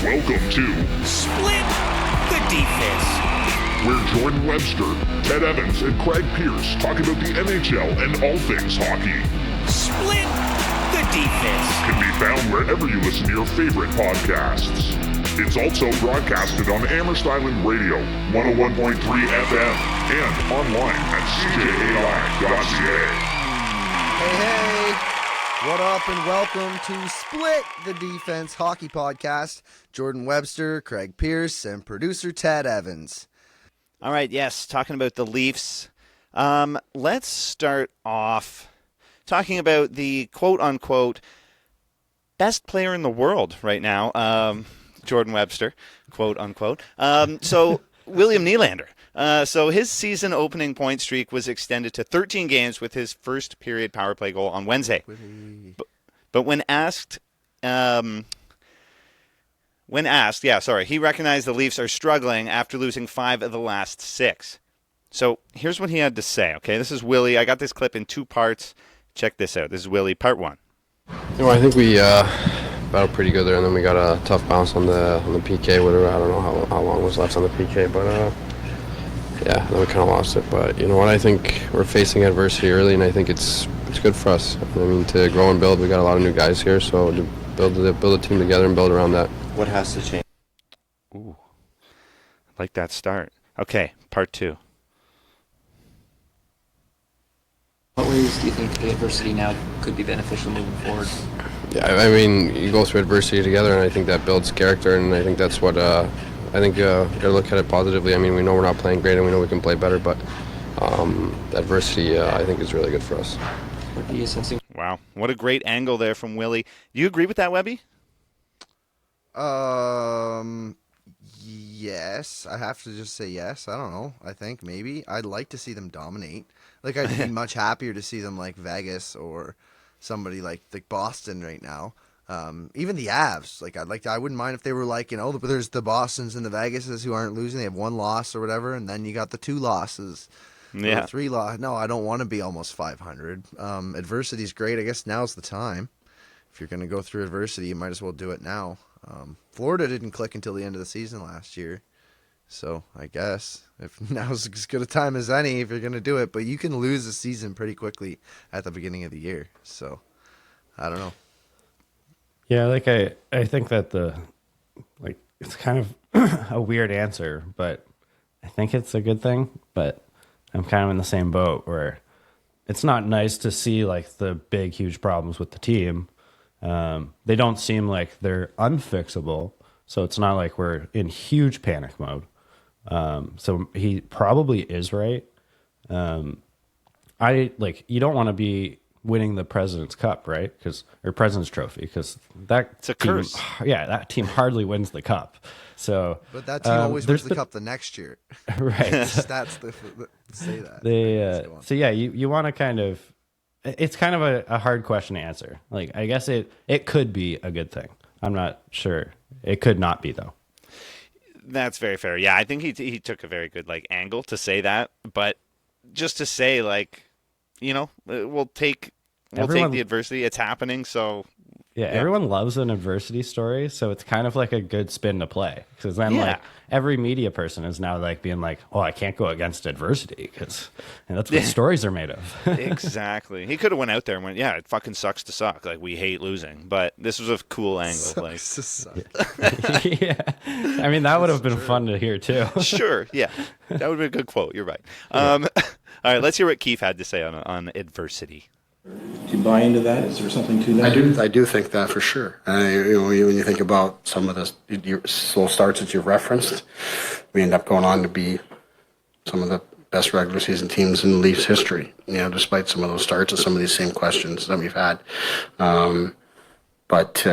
Welcome to Split the Defense, where Jordan Webster, Ted Evans, and Craig Pearce talk about the NHL and all things hockey. Split the Defense Can be found wherever you listen to your favorite podcasts. It's also broadcasted on Amherst Island Radio, 101.3 FM, and online at CJAI.CA. Hey, what up and welcome to Split the Defense Hockey Podcast. Jordan Webster, Craig Pearce, and producer Ted Evans. All right, yes, talking about the Leafs. Let's start off talking about the quote-unquote best player in the world right now, Jordan Webster, quote-unquote. So William Nylander. So his season opening point streak was extended to 13 games with his first period power play goal on Wednesday. But when asked, he recognized the Leafs are struggling after losing 5 of the last 6. So here's what he had to say. Okay, this is Willie. I got this clip in 2 parts. Check this out. This is Willie, part 1. I think we battled pretty good there, and then we got a tough bounce on the PK. Whatever, I don't know how long was left on the PK, but yeah, then we kind of lost it. But you know what? I think we're facing adversity early, and I think it's good for us. I mean, to grow and build, we got a lot of new guys here, so to build a team together and build around that. What has to change? Ooh, I like that start. Okay, part 2. What ways do you think the adversity now could be beneficial moving forward? Yeah, I mean, you go through adversity together, and I think that builds character, and I think that's what I think you got to look at it positively. I mean, we know we're not playing great, and we know we can play better, but adversity, I think, is really good for us. What are you sensing? Wow, what a great angle there from Willie. Do you agree with that, Webby? Yes. I have to just say yes. I don't know. I think maybe. I'd like to see them dominate. Like, I'd be much happier to see them like Vegas or somebody like Boston right now. Even the Avs. Like, I wouldn't mind if they were like, but there's the Bostons and the Vegases who aren't losing. They have 1 loss or whatever, and then you got the 2 losses. Yeah. 3 losses. No, I don't want to be almost 500. Adversity is great. I guess now's the time. If you're going to go through adversity, you might as well do it now. Florida didn't click until the end of the season last year. So I guess if now's as good a time as any if you're going to do it. But you can lose a season pretty quickly at the beginning of the year. So I don't know. Yeah, I think that it's kind of a weird answer, but I think it's a good thing. But I'm kind of in the same boat where it's not nice to see like the big, huge problems with the team. They don't seem like they're unfixable, so it's not like we're in huge panic mode. So he probably is right. You don't want to be winning the President's Cup, right? Or President's Trophy, because it's a curse. Yeah, that team hardly wins the cup. So, but that team always wins the cup the next year. Right. Stats say that. So yeah, you want to kind of. It's kind of a hard question to answer. Like, I guess it could be a good thing. I'm not sure. It could not be, though. That's very fair. Yeah, I think he took a very good angle to say that, but just to say we'll take the adversity. It's happening, so yeah. Everyone loves an adversity story, so it's kind of like a good spin to play, because then every media person is now being like, "Oh, I can't go against adversity," because that's what stories are made of. Exactly. He could have went out there and went, "Yeah, it fucking sucks to suck. Like, we hate losing," but this was a cool angle. Sucks to suck. Yeah, I mean that would have been fun to hear too. Sure. Yeah, that would be a good quote. You're right. All right, let's hear what Keith had to say on adversity. Do you buy into that? Is there something to that? I do think that for sure. When you think about some of the slow starts that you've referenced, we end up going on to be some of the best regular season teams in Leafs history. Despite some of those starts and some of these same questions that we've had, but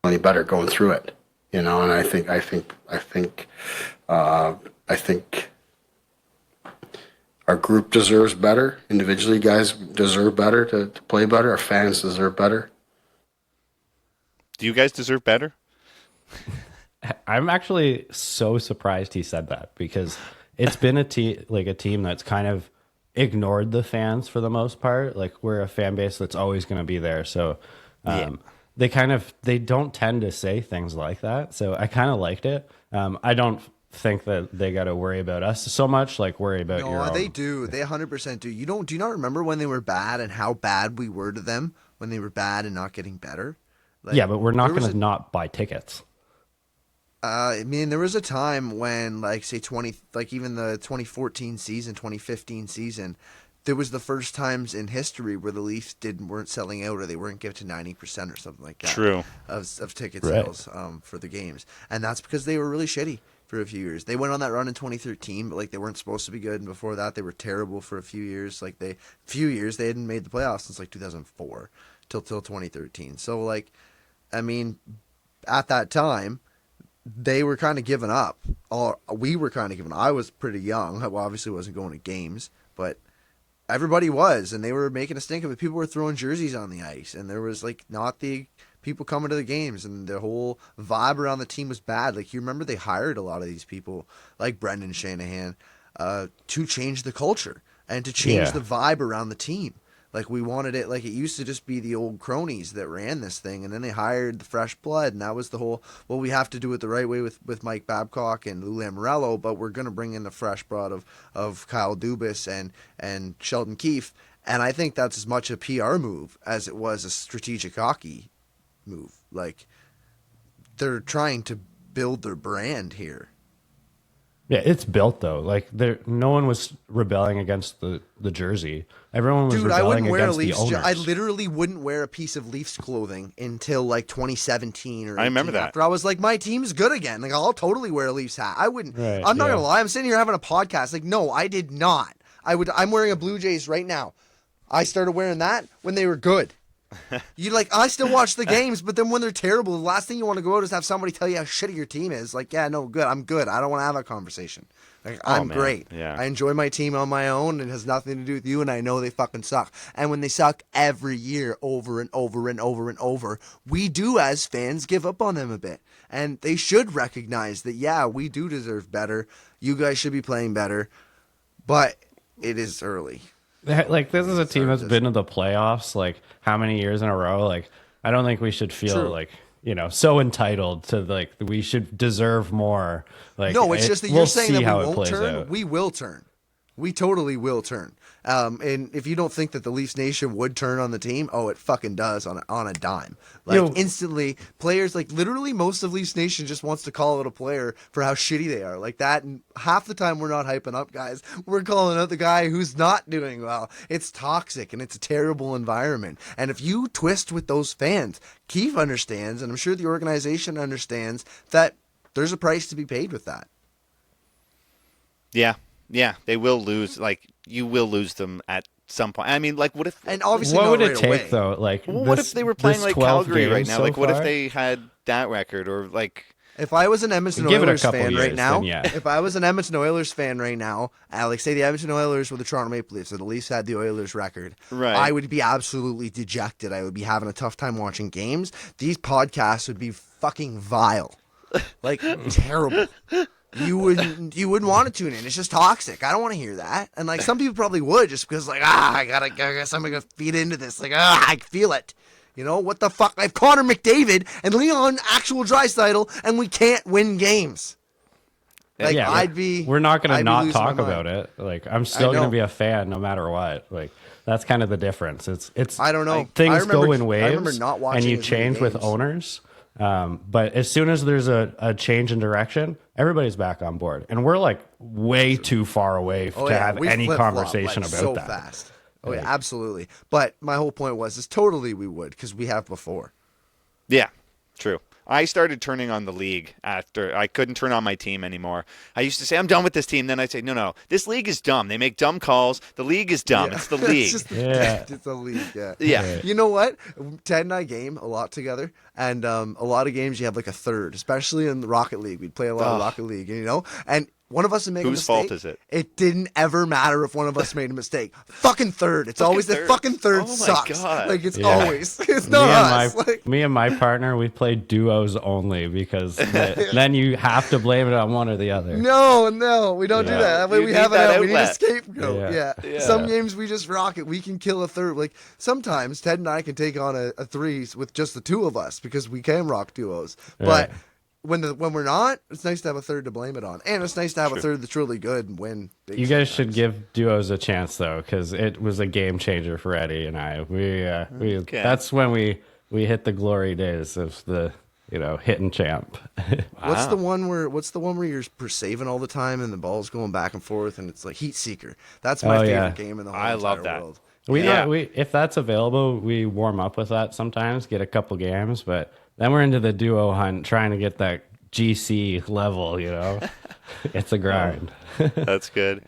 only better going through it. And I think our group deserves better. Individually, guys deserve better to play better. Our fans deserve better. Do you guys deserve better? I'm actually so surprised he said that, because it's been a team that's kind of ignored the fans for the most part. Like, we're a fan base that's always going to be there. So they don't tend to say things like that. So I kind of liked it. I don't think that they got to worry about us so much, like worry about your own. They do. They 100% do. Do you not remember when they were bad and how bad we were to them when they were bad and not getting better? Like, yeah, but we're not going to not buy tickets. I mean, there was a time when, like, say even the 2014 season, 2015 season, there was the first times in history where the Leafs weren't selling out, or they weren't given to 90% or something like that. True. Of ticket sales for the games, and that's because they were really shitty for a few years. They went on that run in 2013, but like they weren't supposed to be good, and before that they were terrible for a few years. Like they hadn't made the playoffs since like 2004 till 2013. So like, I mean, at that time, they were kind of giving up. We were kind of giving up. I was pretty young. I obviously wasn't going to games, but everybody was, and they were making a stink of it. People were throwing jerseys on the ice, and there was like not the people coming to the games, and the whole vibe around the team was bad. Like, you remember they hired a lot of these people, like Brendan Shanahan, to change the culture and to change the vibe around the team. Like, we wanted it, like, it used to just be the old cronies that ran this thing, and then they hired the fresh blood, and that was the whole, well, we have to do it the right way with Mike Babcock and Lou Lamoriello, but we're going to bring in the fresh blood of Kyle Dubas and Sheldon Keefe, and I think that's as much a PR move as it was a strategic hockey move. Like, they're trying to build their brand here. Yeah, it's built though. Like no one was rebelling against the jersey. Everyone was rebelling against the owners. I literally wouldn't wear a piece of Leafs clothing until like 2017 or 18. I remember that. After I was like, my team's good again. Like, I'll totally wear a Leafs hat. I wouldn't. Right, I'm not gonna lie. I'm sitting here having a podcast. Like, no, I did not. I'm wearing a Blue Jays right now. I started wearing that when they were good. I still watch the games, but then when they're terrible, the last thing you want to go out is have somebody tell you how shitty your team is. Like, yeah, no, good. I'm good. I don't want to have that conversation. Like, I'm great. Yeah. I enjoy my team on my own. It has nothing to do with you, and I know they fucking suck. And when they suck every year over and over and over and over, we do as fans give up on them a bit. And they should recognize that, yeah, we do deserve better. You guys should be playing better. But it is early. Like, this is a team that's been to the playoffs, like, how many years in a row? Like, I don't think we should feel like, so entitled to, like, we should deserve more. Like, no, it's just that you're saying that we won't turn. Out. We will turn. We totally will turn. And if you don't think that the Leafs Nation would turn on the team, oh, it fucking does on a dime. Like, instantly, players, like, literally most of Leafs Nation just wants to call out a player for how shitty they are. Like that, and half the time we're not hyping up guys. We're calling out the guy who's not doing well. It's toxic, and it's a terrible environment. And if you twist with those fans, Keefe understands, and I'm sure the organization understands, that there's a price to be paid with that. Yeah, they will lose. Like, you will lose them at some point. I mean, like, what if? And obviously, what would it right take away. though? Like, what if they were playing like Calgary right now? So like, what far? if they had that record, or like? If I was an Edmonton Oilers fan right now, if I was an Edmonton Oilers fan right now, Alex, say the Edmonton Oilers were the Toronto Maple Leafs, so the Leafs had the Oilers record, right? I would be absolutely dejected. I would be having a tough time watching games. These podcasts would be fucking vile, like terrible. You wouldn't want to tune in. It's just toxic. I don't want to hear that. And like some people probably would, just because like I guess I'm gonna feed into this. Like I feel it. You know what the fuck? I have Connor McDavid and Leon actual Draisaitl, and we can't win games. Like we're not gonna not talk about it. Like I'm still gonna be a fan no matter what. Like that's kind of the difference. It's I don't know. Like, things go in waves. I remember not watching, and you change with owners. But as soon as there's a change in direction, everybody's back on board, and we're like way too far away to have any conversation about so that. Fast. Oh yeah, absolutely. But my whole point was totally we would, because we have before. Yeah, true. I started turning on the league after I couldn't turn on my team anymore. I used to say, I'm done with this team. Then I'd say, no, this league is dumb. They make dumb calls. The league is dumb. Yeah. It's the league. It's the league, yeah. Yeah. You know what? Ted and I game a lot together, and a lot of games you have like a third, especially in the Rocket League. We'd play a lot of Rocket League, and one of us would make a Whose mistake. fault is it? It didn't ever matter if one of us made a mistake. Fucking third. It's always the fucking third Oh my sucks. God. Like it's Yeah. always. It's not us. Like, Me and my partner, we play duos only because then you have to blame it on one or the other. no, we don't do Yeah. that. That way You we need have it that out. We need a outlet. scapegoat. Yeah. Yeah. Some games we just rock it. We can kill a third. Like sometimes Ted and I can take on a threes with just the two of us because we can rock duos. But Right. when we're not, it's nice to have a third to blame it on, and it's nice to have a third that's really good and win. Big You guys should sometimes. give duos a chance though, because it was a game changer for Eddie and I. We that's when we hit the glory days of the hitting champ. What's the one where you're saving all the time and the ball's going back and forth and it's like Heat Seeker? That's my favorite yeah. game in the whole I entire love that. world. We if that's available, we warm up with that sometimes, get a couple games, but then we're into the duo hunt, trying to get that GC level. It's a grind. That's good.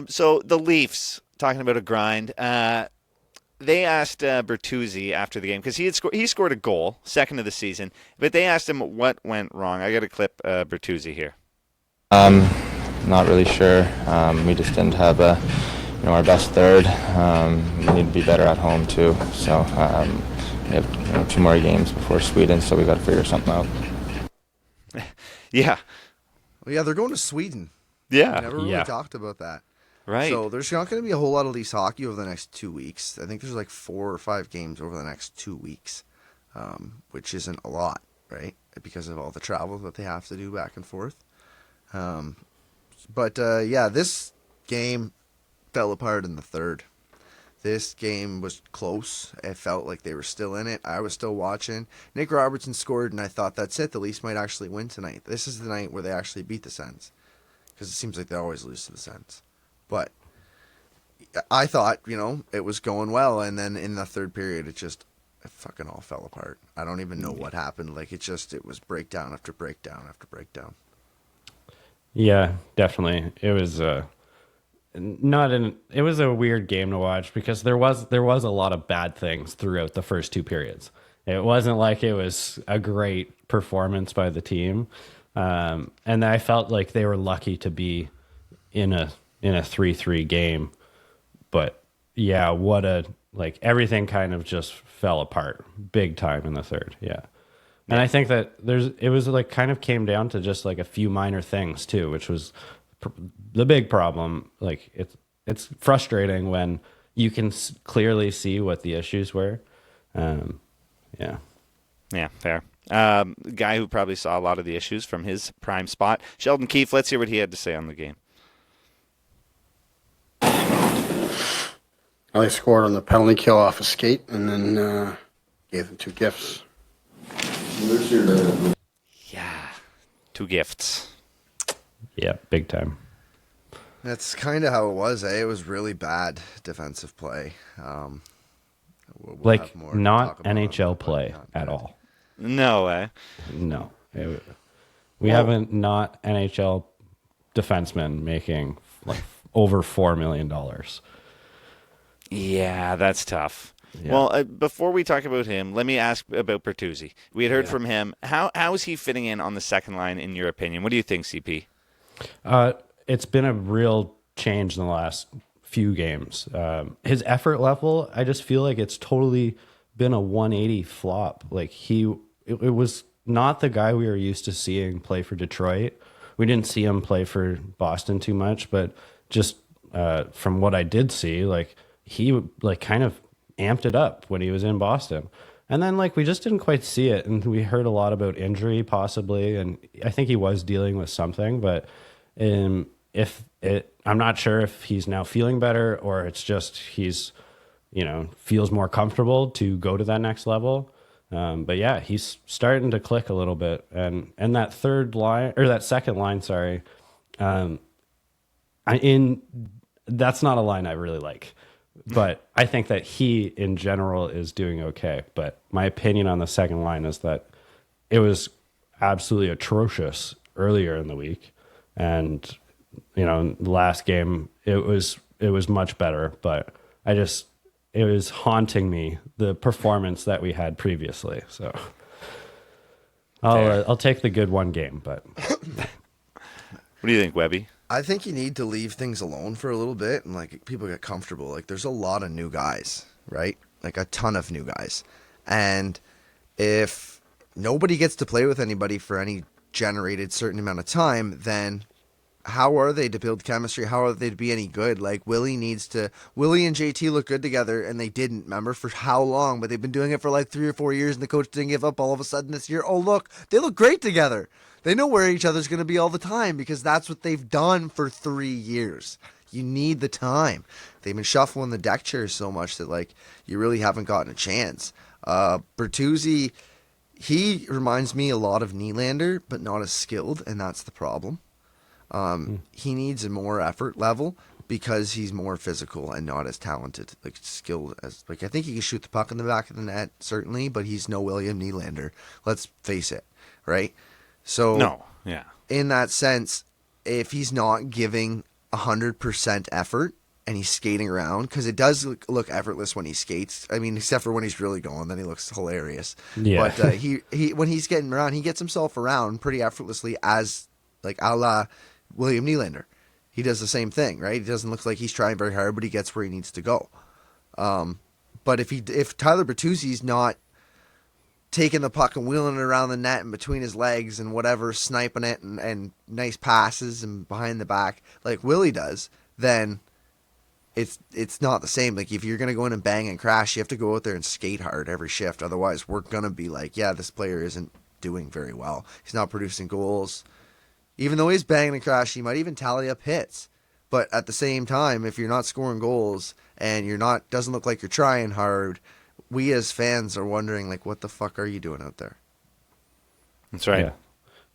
So the Leafs, talking about a grind, they asked Bertuzzi after the game because he scored a goal, second of the season, but they asked him what went wrong. I got a clip Bertuzzi here. Not really sure. We just didn't have our best third. We need to be better at home too. So we have 2 more games before Sweden, so we got to figure something out. Yeah. Well, yeah, they're going to Sweden. Yeah. We never really talked about that. Right. So there's not going to be a whole lot of Leafs hockey over the next 2 weeks. I think there's like 4 or 5 games over the next 2 weeks, which isn't a lot, right? Because of all the travel that they have to do back and forth. But this game fell apart in the third. This game was close. It felt like they were still in it. I was still watching. Nick Robertson scored, and I thought, that's it. The Leafs might actually win tonight. This is the night where they actually beat the Sens. Because it seems like they always lose to the Sens. But I thought, it was going well. And then in the third period, it fucking all fell apart. I don't even know what happened. Like, it was breakdown after breakdown after breakdown. Yeah, definitely. It was it was a weird game to watch because there was a lot of bad things throughout the first 2 periods. It wasn't like it was a great performance by the team. And I felt like they were lucky to be in a 3-3 game. But yeah, everything kind of just fell apart big time in the third. Yeah. And I think that it was like kind of came down to just like a few minor things too, which was the big problem. Like it's frustrating when you can clearly see what the issues were. Yeah, fair. Guy who probably saw a lot of the issues from his prime spot, Sheldon Keefe. Let's hear what he had to say on the game. Well, they scored on the penalty kill off a skate and then gave them 2 gifts. Yeah, 2 gifts. Yeah, big time. That's kind of how it was, eh? It was really bad defensive play. We'll have more to not talk about NHL play at all. No way. No. We haven't not NHL defensemen making like over $4 million. Yeah, that's tough. Yeah. Well, before we talk about him, let me ask about Bertuzzi. We had heard from him. How is he fitting in on the second line, in your opinion? What do you think, CP? It's been a real change in the last few games. His effort level, I just feel like it's totally been a 180 flop. Like it was not the guy we were used to seeing play for Detroit. We didn't see him play for Boston too much, but just from what I did see, like he kind of amped it up when he was in Boston. And then we just didn't quite see it. And we heard a lot about injury possibly. And I think he was dealing with something, but I'm not sure if he's now feeling better or it's just he's, feels more comfortable to go to that next level. But yeah, he's starting to click a little bit. And that second line, sorry. That's not a line I really like. But I think that he, in general, is doing okay. But my opinion on the second line is that it was absolutely atrocious earlier in the week. And, the last game, it was much better. But it was haunting me, the performance that we had previously. So I'll take the good one game. But What do you think, Webby? I think you need to leave things alone for a little bit and like people get comfortable. Like there's a lot of new guys, right? Like a ton of new guys. And if nobody gets to play with anybody for any generated certain amount of time, then how are they to build chemistry? How are they to be any good? Like Willie and JT look good together and they didn't, remember, for how long? But they've been doing it for like 3 or 4 years and the coach didn't give up all of a sudden this year. Oh, look, they look great together. They know where each other's going to be all the time because that's what they've done for 3 years. You need the time. They've been shuffling the deck chairs so much that like you really haven't gotten a chance. Bertuzzi, he reminds me a lot of Nylander, but not as skilled, and that's the problem. He needs a more effort level because he's more physical and not as talented, like skilled as like I think he can shoot the puck in the back of the net certainly, but he's no William Nylander. Let's face it, right? So No, yeah. In that sense, if he's not giving 100% effort and he's skating around, because it does look effortless when he skates. I mean, except for when he's really going, then he looks hilarious. Yeah. But he when he's getting around, he gets himself around pretty effortlessly as like a la William Nylander. He does the same thing, right? He doesn't look like he's trying very hard, but he gets where he needs to go. But if Tyler Bertuzzi's not taking the puck and wheeling it around the net and between his legs and whatever, sniping it and nice passes and behind the back like Willie does, then it's not the same. Like if you're going to go in and bang and crash, you have to go out there and skate hard every shift. Otherwise, we're going to be like, yeah, this player isn't doing very well. He's not producing goals. Even though he's banging and crashing, he might even tally up hits. But at the same time, if you're not scoring goals and doesn't look like you're trying hard, we as fans are wondering, like, what the fuck are you doing out there? That's right. Yeah.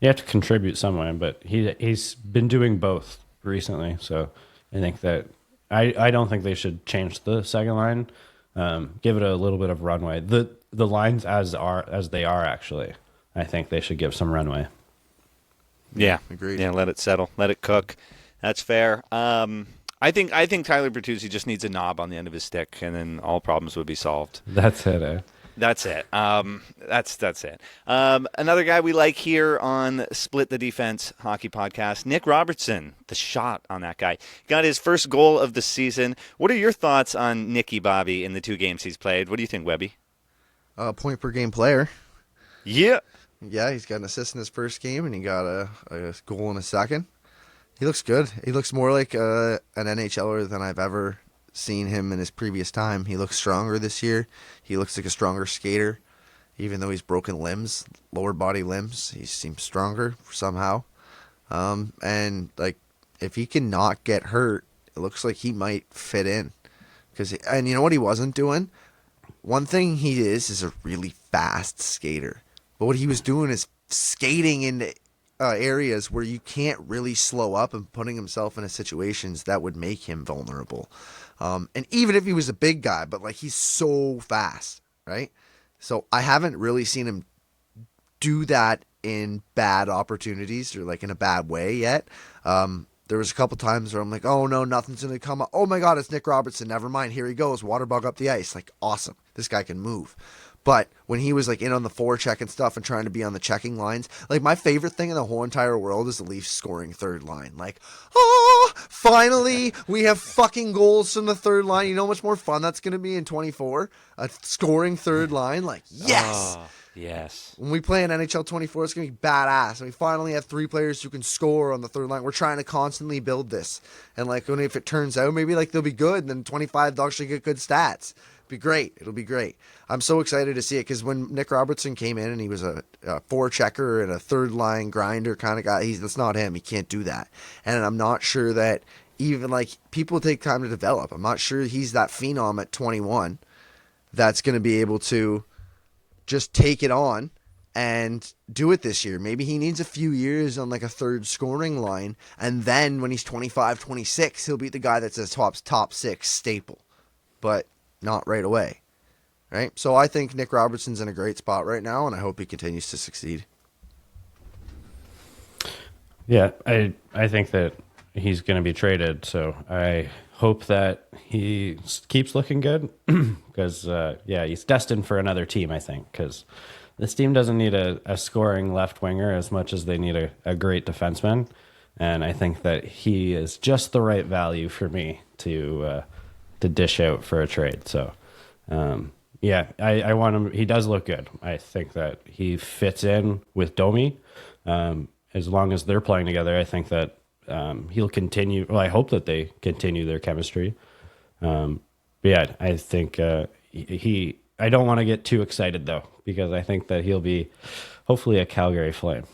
You have to contribute somewhere, but he's been doing both recently. So I think that I don't think they should change the second line. Give it a little bit of runway. The lines as they are actually. I think they should give some runway. Yeah, agreed. Yeah, let it settle, let it cook. That's fair. I think Tyler Bertuzzi just needs a knob on the end of his stick, and then all problems would be solved. That's it. That's it. That's it. Another guy we like here on Split the Defense Hockey Podcast, Nick Robertson. The shot on that guy. Got his first goal of the season. What are your thoughts on Nicky Bobby in the 2 games he's played? What do you think, Webby? Point per game player. Yeah. Yeah, he's got an assist in his first game, and he got a goal in his second. He looks good. He looks more like an NHLer than I've ever seen him in his previous time. He looks stronger this year. He looks like a stronger skater. Even though he's broken limbs, lower body limbs, he seems stronger somehow. And like if he can not get hurt, it looks like he might fit in. And you know what he wasn't doing? One thing he is a really fast skater. But what he was doing is skating into areas where you can't really slow up and putting himself into situations that would make him vulnerable. And even if he was a big guy, but like he's so fast, right? So I haven't really seen him do that in bad opportunities or like in a bad way yet. There was a couple times where I'm like, oh no, nothing's going to come up. Oh my God, it's Nick Robertson. Never mind. Here he goes. Water bug up the ice. Like awesome. This guy can move. But when he was like in on the forecheck and stuff and trying to be on the checking lines, like my favorite thing in the whole entire world is the Leafs scoring third line. Like, oh, finally we have fucking goals from the third line. You know how much more fun that's going to be in 24? A scoring third line. Like, yes. Oh, yes. When we play in NHL 24, it's going to be badass. And we finally have 3 players who can score on the third line. We're trying to constantly build this. And like, if it turns out, maybe like they'll be good, and then 25 they'll actually get good stats. Be great. It'll be great. I'm so excited to see it because when Nick Robertson came in and he was a forechecker and a third line grinder kind of guy, that's not him. He can't do that. And I'm not sure that even like people take time to develop. I'm not sure he's that phenom at 21 that's going to be able to just take it on and do it this year. Maybe he needs a few years on like a third scoring line. And then when he's 25, 26, he'll be the guy that's a top 6 staple. But not right away, right? So I think Nick Robertson's in a great spot right now, and I hope he continues to succeed. Yeah, I think that he's going to be traded, so I hope that he keeps looking good because, he's destined for another team, I think, because this team doesn't need a scoring left winger as much as they need a great defenseman. And I think that he is just the right value for me to dish out for a trade. So, I want him. He does look good. I think that he fits in with Domi. As long as they're playing together, I think that he'll continue. Well, I hope that they continue their chemistry. I think I don't want to get too excited, though, because I think that he'll be hopefully a Calgary Flame.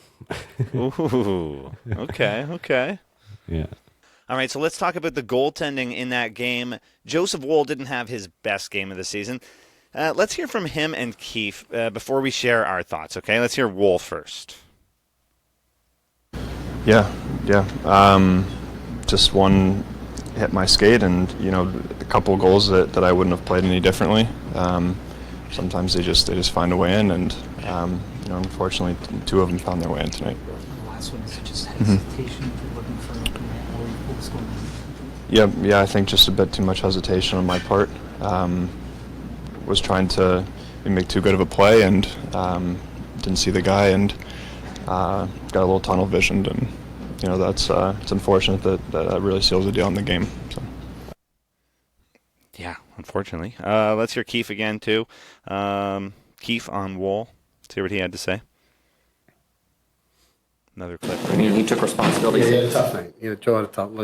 Ooh, okay. Yeah. All right, so let's talk about the goaltending in that game. Joseph Woll didn't have his best game of the season. Let's hear from him and Keefe before we share our thoughts, okay? Let's hear Woll first. Yeah. Just one hit my skate, and a couple goals that I wouldn't have played any differently. Sometimes they just find a way in, and unfortunately, two of them found their way in tonight. The last one is just hesitation. Looking for what's going on. Yeah, I think just a bit too much hesitation on my part. Was trying to make too good of a play and didn't see the guy, and got a little tunnel visioned, and that's it's unfortunate that really seals the deal in the game. So. Yeah, unfortunately. Let's hear Keefe again too. Keefe on Woll. Let's hear what he had to say. Another clip. I mean, he took responsibility. Yeah, he had a tough night.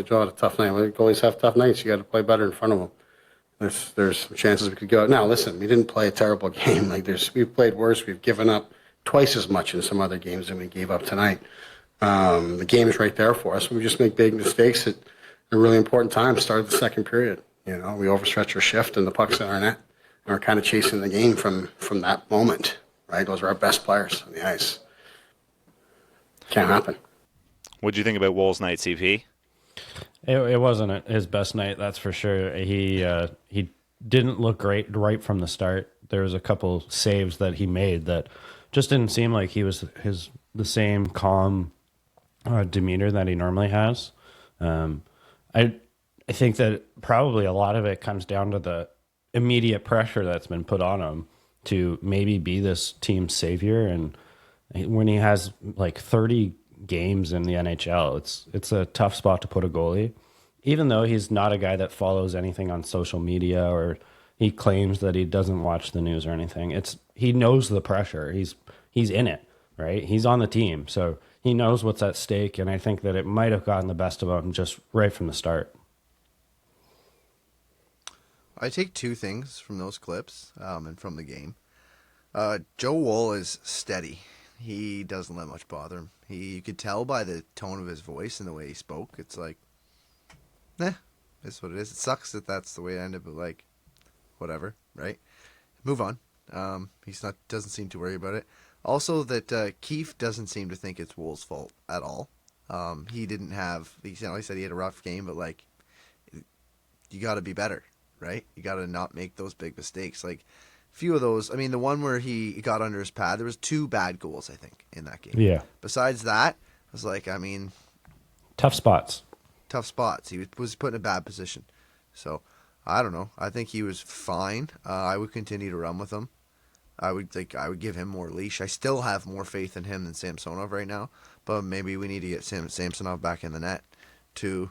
Joe had a tough night. When goalies have tough nights, you got to play better in front of them. There's some chances we could go. Now, listen, we didn't play a terrible game. We've played worse. We've given up twice as much in some other games than we gave up tonight. The game is right there for us. We just make big mistakes at a really important time. Start of the second period. We overstretch our shift and the puck's in our net. And we're kind of chasing the game from that moment, right? Those are our best players on the ice. Can't happen. What did you think about Woll's night, CP? It wasn't his best night, that's for sure. He didn't look great right from the start. There was a couple saves that he made that just didn't seem like he was the same calm demeanor that he normally has. I think that probably a lot of it comes down to the immediate pressure that's been put on him to maybe be this team's savior. And when he has like 30 games in the NHL, it's a tough spot to put a goalie, even though he's not a guy that follows anything on social media or he claims that he doesn't watch the news or anything. He knows the pressure. He's in it, right? He's on the team, so he knows what's at stake, and I think that it might have gotten the best of him just right from the start. I take two things from those clips and from the game. Joe Woll is steady. He doesn't let much bother him. You could tell by the tone of his voice and the way he spoke. It's like, that's what it is. It sucks that that's the way it ended, but like, whatever, right? Move on. Doesn't seem to worry about it. Also, that Keefe doesn't seem to think it's Woll's fault at all. He said he had a rough game, but like, you got to be better, right? You got to not make those big mistakes. Like, few of those. I mean, the one where he got under his pad, there was 2 bad goals, I think, in that game. Yeah. Besides that, I was like, tough spots. He was put in a bad position. So, I don't know. I think he was fine. I would continue to run with him. I would give him more leash. I still have more faith in him than Samsonov right now, but maybe we need to get Samsonov back in the net to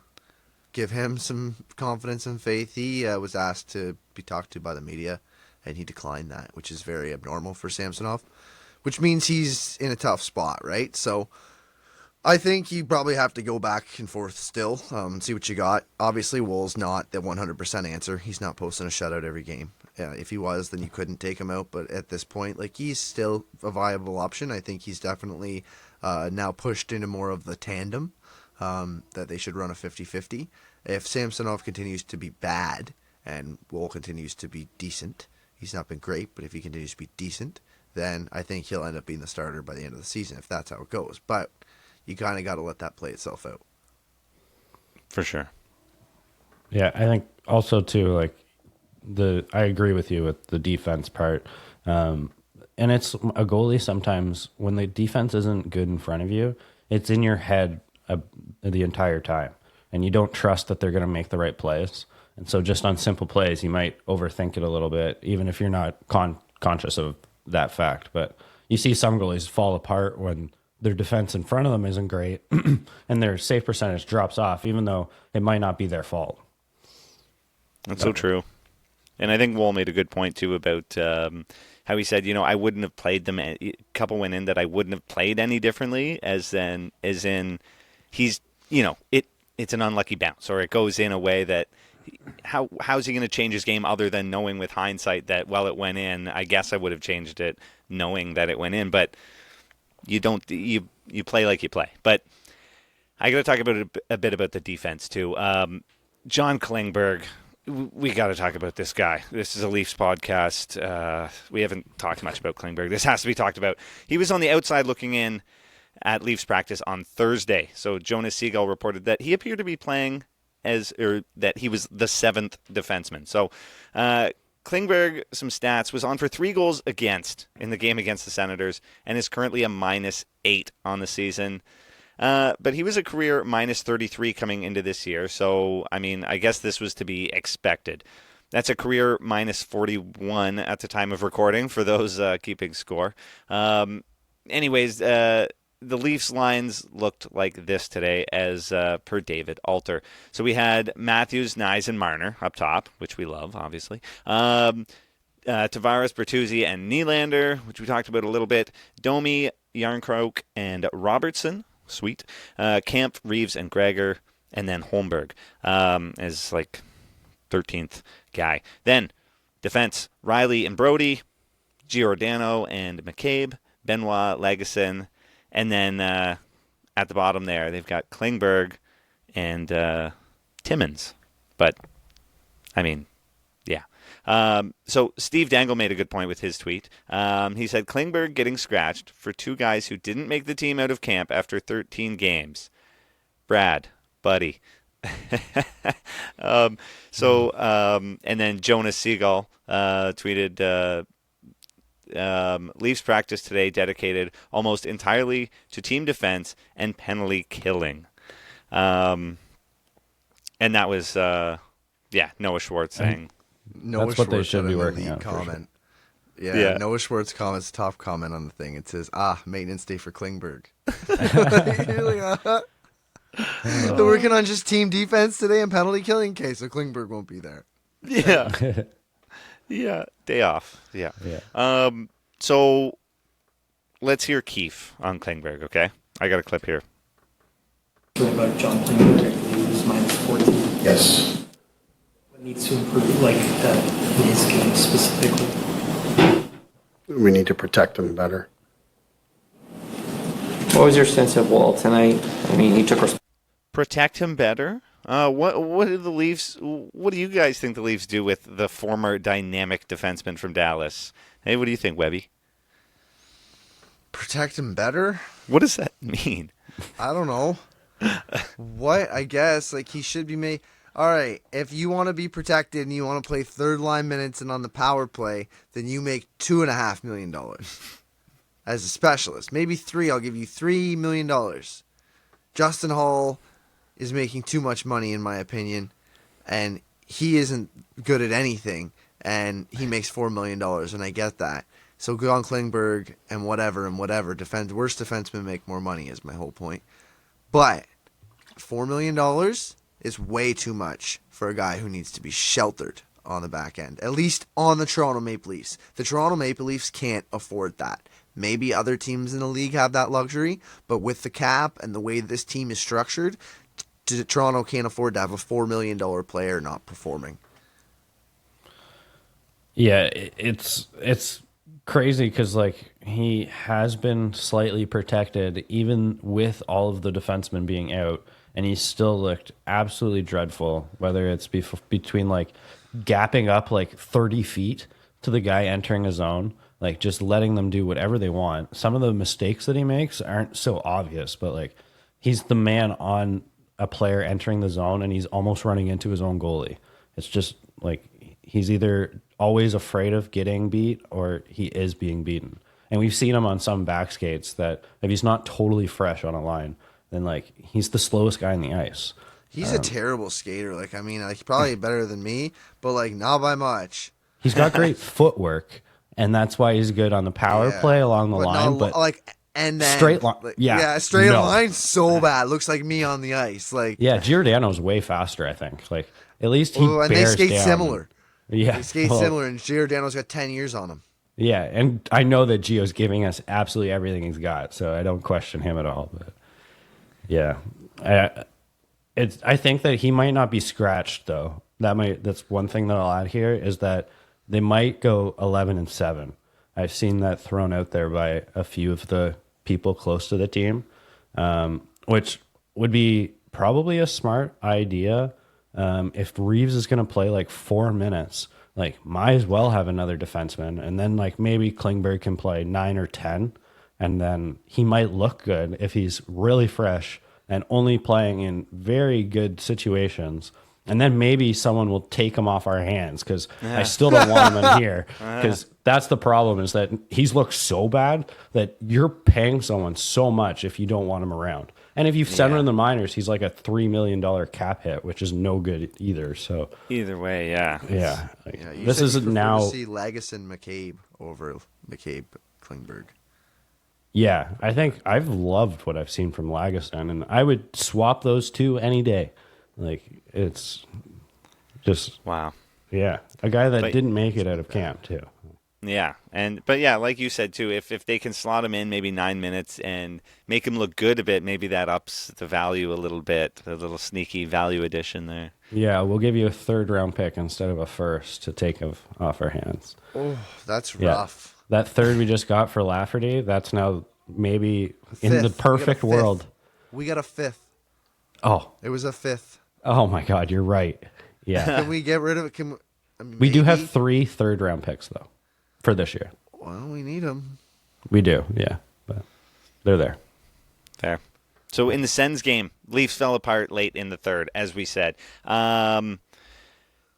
give him some confidence and faith. He was asked to be talked to by the media, and he declined that, which is very abnormal for Samsonov, which means he's in a tough spot, right? So I think you probably have to go back and forth still, see what you got. Obviously, Woll's not the 100% answer. He's not posting a shutout every game. If he was, then you couldn't take him out. But at this point, like, he's still a viable option. I think he's definitely now pushed into more of the tandem, that they should run a 50-50. If Samsonov continues to be bad and Woll continues to be decent, he's not been great, but if he continues to be decent, then I think he'll end up being the starter by the end of the season, if that's how it goes. But you kind of got to let that play itself out. For sure. Yeah, I think also too, like, I agree with you with the defense part. And it's a goalie sometimes when the defense isn't good in front of you, it's in your head the entire time, and you don't trust that they're going to make the right plays. And so just on simple plays, you might overthink it a little bit, even if you're not conscious of that fact. But you see some goalies fall apart when their defense in front of them isn't great, and their save percentage drops off, even though it might not be their fault. That's so true. And I think Wool made a good point, too, about how he said, I wouldn't have played them. A couple went in that I wouldn't have played any differently, as in he's, it's an unlucky bounce, or it goes in a way that how's he going to change his game other than knowing with hindsight that, well, it went in. I guess I would have changed it knowing that it went in, but you play like you play. But I got to talk about a bit about the defense, too. John Klingberg, we got to talk about this guy. This is a Leafs podcast. We haven't talked much about Klingberg. This has to be talked about. He was on the outside looking in at Leafs practice on Thursday. So Jonas Seagull reported that he appeared to be playing that he was the 7th defenseman. So Klingberg, some stats, was on for 3 goals against in the game against the Senators and is currently a -8 on the season. But he was a career -33 coming into this year. So, I guess this was to be expected. That's a career -41 at the time of recording for those keeping score. Anyways, the Leafs lines looked like this today as per David Alter. So we had Matthews, Nyes, and Marner up top, which we love, obviously. Tavares, Bertuzzi, and Nylander, which we talked about a little bit. Domi, Yarncroke, and Robertson. Sweet. Camp, Reeves, and Gregor, and then Holmberg as 13th guy. Then defense, Riley and Brody, Giordano and McCabe, Benoit, Legason, and then at the bottom there, they've got Klingberg and Timmins. But, yeah. So Steve Dangle made a good point with his tweet. He said, Klingberg getting scratched for 2 guys who didn't make the team out of camp after 13 games. Brad, buddy. And then Jonas Seagull tweeted, Leafs practice today dedicated almost entirely to team defense and penalty killing. And that was, Noah Schwartz saying... Noah That's Schwartz what they should be had an working elite on. comment. Sure. Yeah. Noah Schwartz comments, top comment on the thing. It says, maintenance day for Klingberg. They're working on just team defense today and penalty killing. Okay, so Klingberg won't be there. Yeah. Yeah, day off. Yeah. So let's hear Keefe on Klingberg, okay? I got a clip here. About John Klingberg, he was -14. Yes. What needs to improve, in his game specifically? We need to protect him better. What was your sense of Wall tonight? He took Protect him better? What did the Leafs? What do you guys think the Leafs do with the former dynamic defenseman from Dallas? Hey, what do you think, Webby? Protect him better? What does that mean? I don't know. What? I guess he should be made. All right, if you want to be protected and you want to play 3rd line minutes and on the power play, then you make $2.5 million as a specialist. Maybe 3. I'll give you $3 million. Justin Hall is making too much money, in my opinion, and he isn't good at anything, and he makes $4 million, and I get that. So go on Klingberg and whatever. Worst defensemen make more money is my whole point. But $4 million is way too much for a guy who needs to be sheltered on the back end, at least on the Toronto Maple Leafs. The Toronto Maple Leafs can't afford that. Maybe other teams in the league have that luxury, but with the cap and the way this team is structured, Toronto can't afford to have a $4 million player not performing. Yeah, it's crazy because he has been slightly protected even with all of the defensemen being out, and he still looked absolutely dreadful, whether it's between gapping up 30 feet to the guy entering a zone, just letting them do whatever they want. Some of the mistakes that he makes aren't so obvious, but he's the man on a player entering the zone and he's almost running into his own goalie. It's just he's either always afraid of getting beat or he is being beaten. And we've seen him on some back skates that if he's not totally fresh on a line, then he's the slowest guy on the ice. He's a terrible skater. He's probably better than me, but not by much. He's got great footwork, and that's why he's good on the power play along the line. and then straight line. Straight line so bad. Looks like me on the ice. Like Giordano's way faster. I think. Like at least he and they bears skate down. similar. Yeah, they skate similar, and Giordano's got 10 years on him. Yeah, and I know that Gio's giving us absolutely everything he's got, so I don't question him at all. But yeah, I think that he might not be scratched though. That's one thing that I'll add here is that they might go 11-7. I've seen that thrown out there by a few of the people close to the team, which would be probably a smart idea. If Reeves is going to play like 4 minutes, like might as well have another defenseman, and then like maybe Klingberg can play 9 or 10, and then he might look good if he's really fresh and only playing in very good situations. And then maybe someone will take him off our hands because I still don't want him in here. Because that's the problem is that he's looked so bad that you're paying someone so much if you don't want him around. And if you send him in the minors, he's like a $3 million cap hit, which is no good either. So either way, yeah. This is now see Lagesson McCabe over McCabe Klingberg. Yeah, I think I've loved what I've seen from Lagesson, and I would swap those two any day. Like it's just wow. Yeah, a guy that didn't make it out of camp too. Yeah, but like you said too, if they can slot him in maybe 9 minutes and make him look good a bit, maybe that ups the value a little bit, a little sneaky value addition there. Yeah, we'll give you a 3rd round pick instead of a 1st to take off our hands. Oh, that's rough. That 3rd we just got for Lafferty, that's now maybe in the perfect world. We got a 5th. Oh, it was a 5th. Oh my God, you're right. Yeah. Can we get rid of it? We do have 3 3rd round picks though for this year. Well, we need them. We do, yeah, but they're there. Fair. So in the Sens game, Leafs fell apart late in the 3rd, as we said. They're now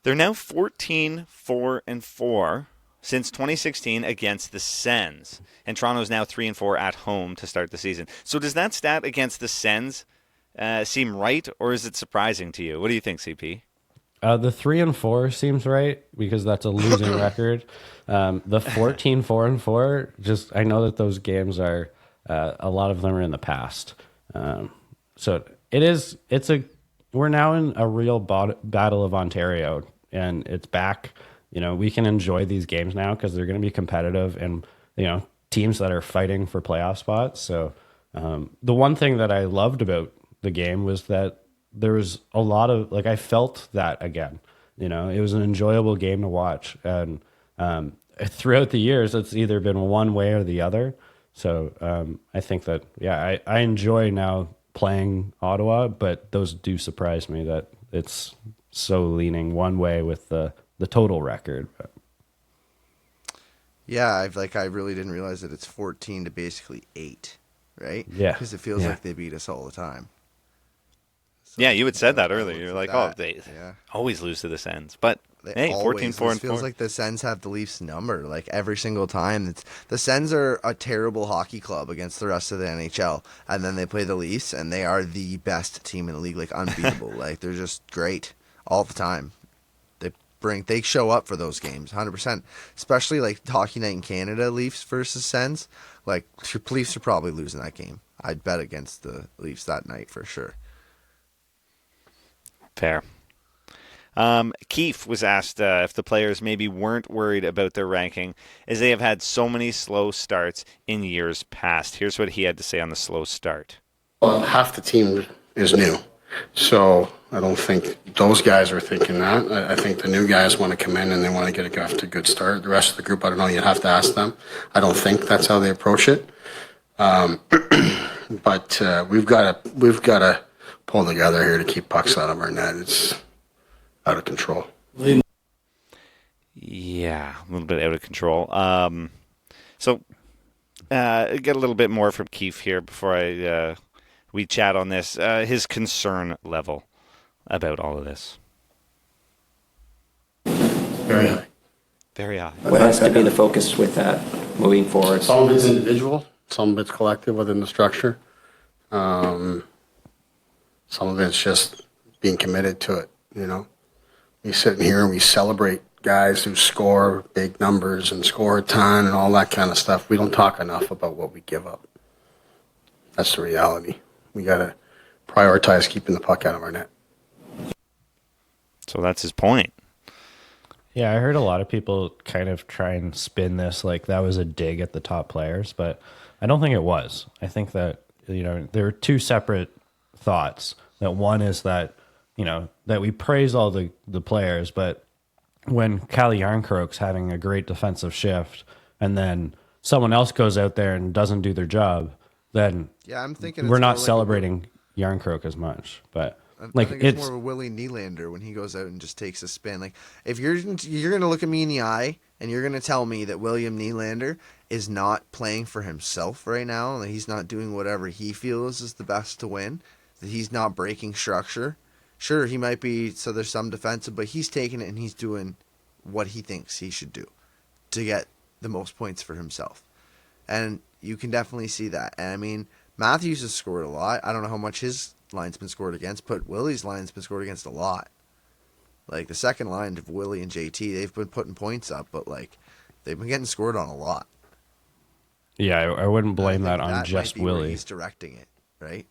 14-4-4 since 2016 against the Sens, and Toronto's now 3-4 at home to start the season. So does that stat against the Sens seem right, or is it surprising to you? What do you think, CP? The 3-4 seems right because that's a losing record. The 14-4-4, just I know that those games are a lot of them are in the past. So we're now in a real battle of Ontario, and it's back. We can enjoy these games now because they're going to be competitive, and teams that are fighting for playoff spots. So the one thing that I loved about the game was that there was a lot of I felt that again. It was an enjoyable game to watch, and throughout the years, it's either been one way or the other. So I think that I enjoy now playing Ottawa, but those do surprise me that it's so leaning one way with the total record. But. Yeah, I really didn't realize that it's 14 to basically 8, right? Yeah, because it feels like they beat us all the time. So you had said that earlier. You're like, they always lose to the Sens. But, hey, 14-4-4. It feels like the Sens have the Leafs number, every single time. The Sens are a terrible hockey club against the rest of the NHL, and then they play the Leafs, and they are the best team in the league, unbeatable. They're just great all the time. They show up for those games, 100%. Especially, Hockey Night in Canada, Leafs versus Sens. Leafs are probably losing that game. I'd bet against the Leafs that night for sure. Fair. Keefe was asked if the players maybe weren't worried about their ranking as they have had so many slow starts in years past. Here's what he had to say on the slow start. Well, half the team is new, so I don't think those guys are thinking that. I think the new guys want to come in and they want to get off to a good start. The rest of the group, I don't know, you'd have to ask them. I don't think that's how they approach it. But we've got to pull together here to keep pucks out of our net. It's out of control. Yeah, a little bit out of control. So get a little bit more from Keefe here before we chat on this. His concern level about all of this. Very high. Very high. What has to be the focus with that moving forward? Some of it's individual, some of it's collective within the structure. Some of it's just being committed to it, We sit in here and we celebrate guys who score big numbers and score a ton and all that kind of stuff. We don't talk enough about what we give up. That's the reality. We got to prioritize keeping the puck out of our net. So that's his point. Yeah, I heard a lot of people kind of try and spin this like that was a dig at the top players, but I don't think it was. I think that, there are two separate thoughts. That one is that, that we praise all the players, but when Calle Järnkrok's having a great defensive shift and then someone else goes out there and doesn't do their job, then I'm thinking we're it's not more like celebrating Järnkrok as much. But I think it's more of a Willie Nylander when he goes out and just takes a spin. Like, if you're going to look at me in the eye and you're going to tell me that William Nylander is not playing for himself right now, and that he's not doing whatever he feels is the best to win, that he's not breaking structure, sure, he might be, so there's some defensive, but he's taking it and he's doing what he thinks he should do to get the most points for himself. And you can definitely see that. And I mean, Matthews has scored a lot. I don't know how much his line's been scored against, but Willie's line's been scored against a lot. Like, the second line of Willie and JT, they've been putting points up, but like, they've been getting scored on a lot. Yeah, I wouldn't blame that on that just might be where Willie. he's directing it, right?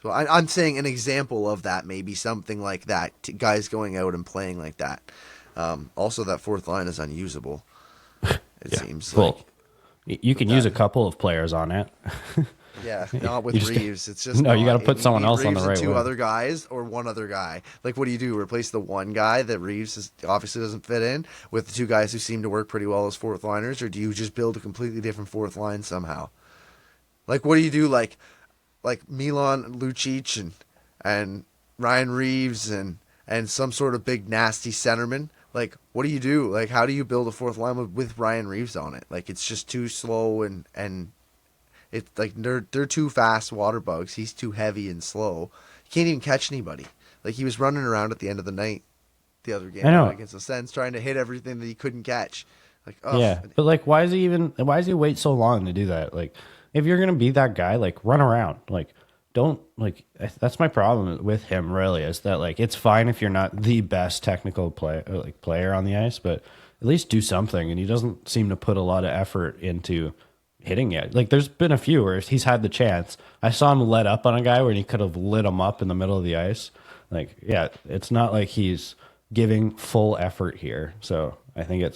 So I'm saying an example of that, maybe something like that. Guys going out and playing like that. Also, that fourth line is unusable. It seems like you can use a couple of players on it. Yeah, not with Reeves. It's just you got to put someone else on the Reeves right and two wing. other guys or one other guy. Like, what do? Replace the one guy that Reeves obviously doesn't fit in with the two guys who seem to work pretty well as fourth liners, or do you just build a completely different fourth line somehow? Like, what do you do? Like Milan Lucic and Ryan Reeves and some sort of big nasty centerman. Like, what do you do? Like, how do you build a fourth line with Ryan Reeves on it? Like, it's just too slow and it's like they're too fast water bugs. He's too heavy and slow. He can't even catch anybody. Like, he was running around at the end of the night the other game against the Sens trying to hit everything that he couldn't catch. Like, yeah, but like, why does he wait so long to do that? Like, if you're gonna be that guy, like, run around. Like, don't, like, that's my problem with him. Really, is that, like, it's fine if you're not the best technical player on the ice, but at least do something. And he doesn't seem to put a lot of effort into hitting it. Like, there's been a few where he's had the chance. I saw him let up on a guy where he could have lit him up in the middle of the ice. Like, yeah, it's not like he's giving full effort here. So I think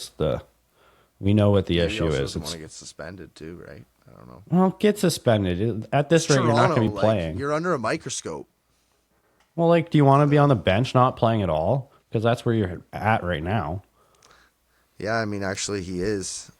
we know what the issue is. He doesn't want to get suspended too, right? I don't know. Well, get suspended. At this rate, you're not going to be playing. You're under a microscope. Well, like, do you want to be on the bench not playing at all? Because that's where you're at right now. Yeah, I mean, actually, he is.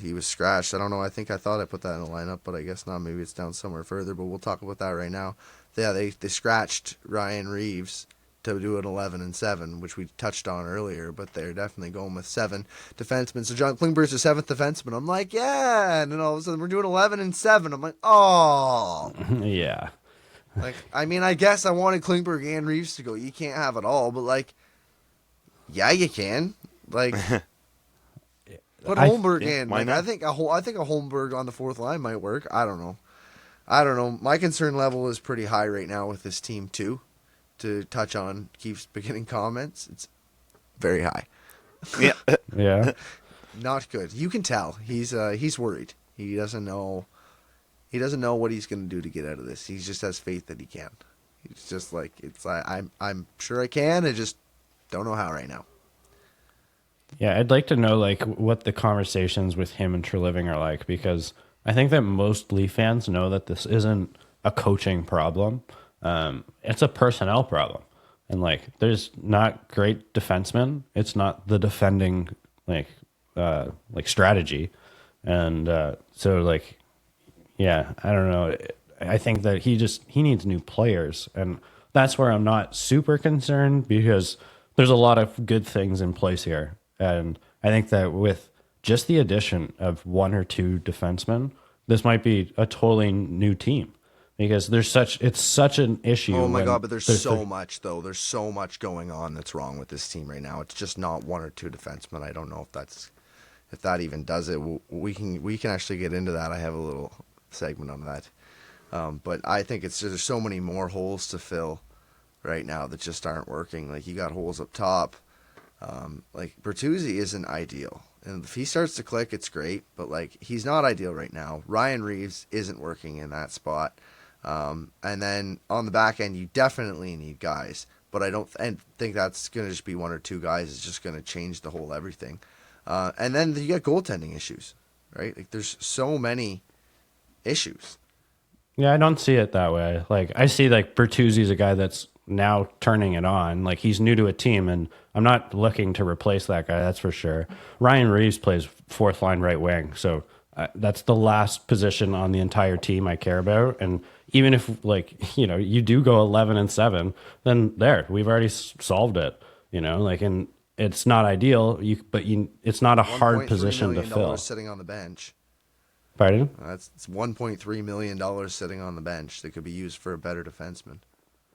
He was scratched. I don't know. I thought I put that in the lineup, but I guess not. Maybe it's down somewhere further, but we'll talk about that right now. Yeah, they scratched Ryan Reeves to do an 11-7, which we touched on earlier, but they're definitely going with 7 defensemen. So John Klingberg's the 7th defenseman. I'm like, yeah. And then all of a sudden we're doing 11-7. I'm like, oh. Yeah. Like, I mean, I guess I wanted Klingberg and Reeves to go. You can't have it all, but like, yeah, you can. Like, put Holmberg in. Like, I think a Holmberg on the fourth line might work. I don't know. My concern level is pretty high right now with this team too. To touch on Keith's beginning comments, it's very high. Yeah. Yeah. Not good. You can tell he's worried. He doesn't know what he's going to do to get out of this. He just has faith that he can. He's just like, I'm sure I can. I just don't know how right now. Yeah, I'd like to know, like, what the conversations with him and Treliving are like, because I think that most Leaf fans know that this isn't a coaching problem. It's a personnel problem. And, like, there's not great defensemen. It's not the defending, like strategy. And so, like, yeah, I don't know. I think that he needs new players. And that's where I'm not super concerned, because there's a lot of good things in place here. And I think that with just the addition of 1 or 2 defensemen, this might be a totally new team, because it's such an issue. Oh my God, but there's so much though. There's so much going on that's wrong with this team right now. It's just not 1 or 2 defensemen. I don't know if that even does it. We can actually get into that. I have a little segment on that. But I think there's so many more holes to fill right now that just aren't working. Like, you got holes up top. Like, Bertuzzi isn't ideal. And if he starts to click, it's great. But like, he's not ideal right now. Ryan Reeves isn't working in that spot. And then on the back end, you definitely need guys. But I don't think that's going to just be one or two guys. It's just going to change the whole everything. And then you get goaltending issues, right? Like, there's so many issues. Yeah, I don't see it that way. Like, I see like Bertuzzi's a guy that's now turning it on. Like, he's new to a team, and I'm not looking to replace that guy. That's for sure. Ryan Reeves plays fourth line right wing, so that's the last position on the entire team I care about. And even if, like, you know, you do go 11-7, then we've already solved it. You know, like, and it's not ideal. It's not a hard position to fill. Sitting on the bench. Pardon? It's $1.3 million sitting on the bench that could be used for a better defenseman.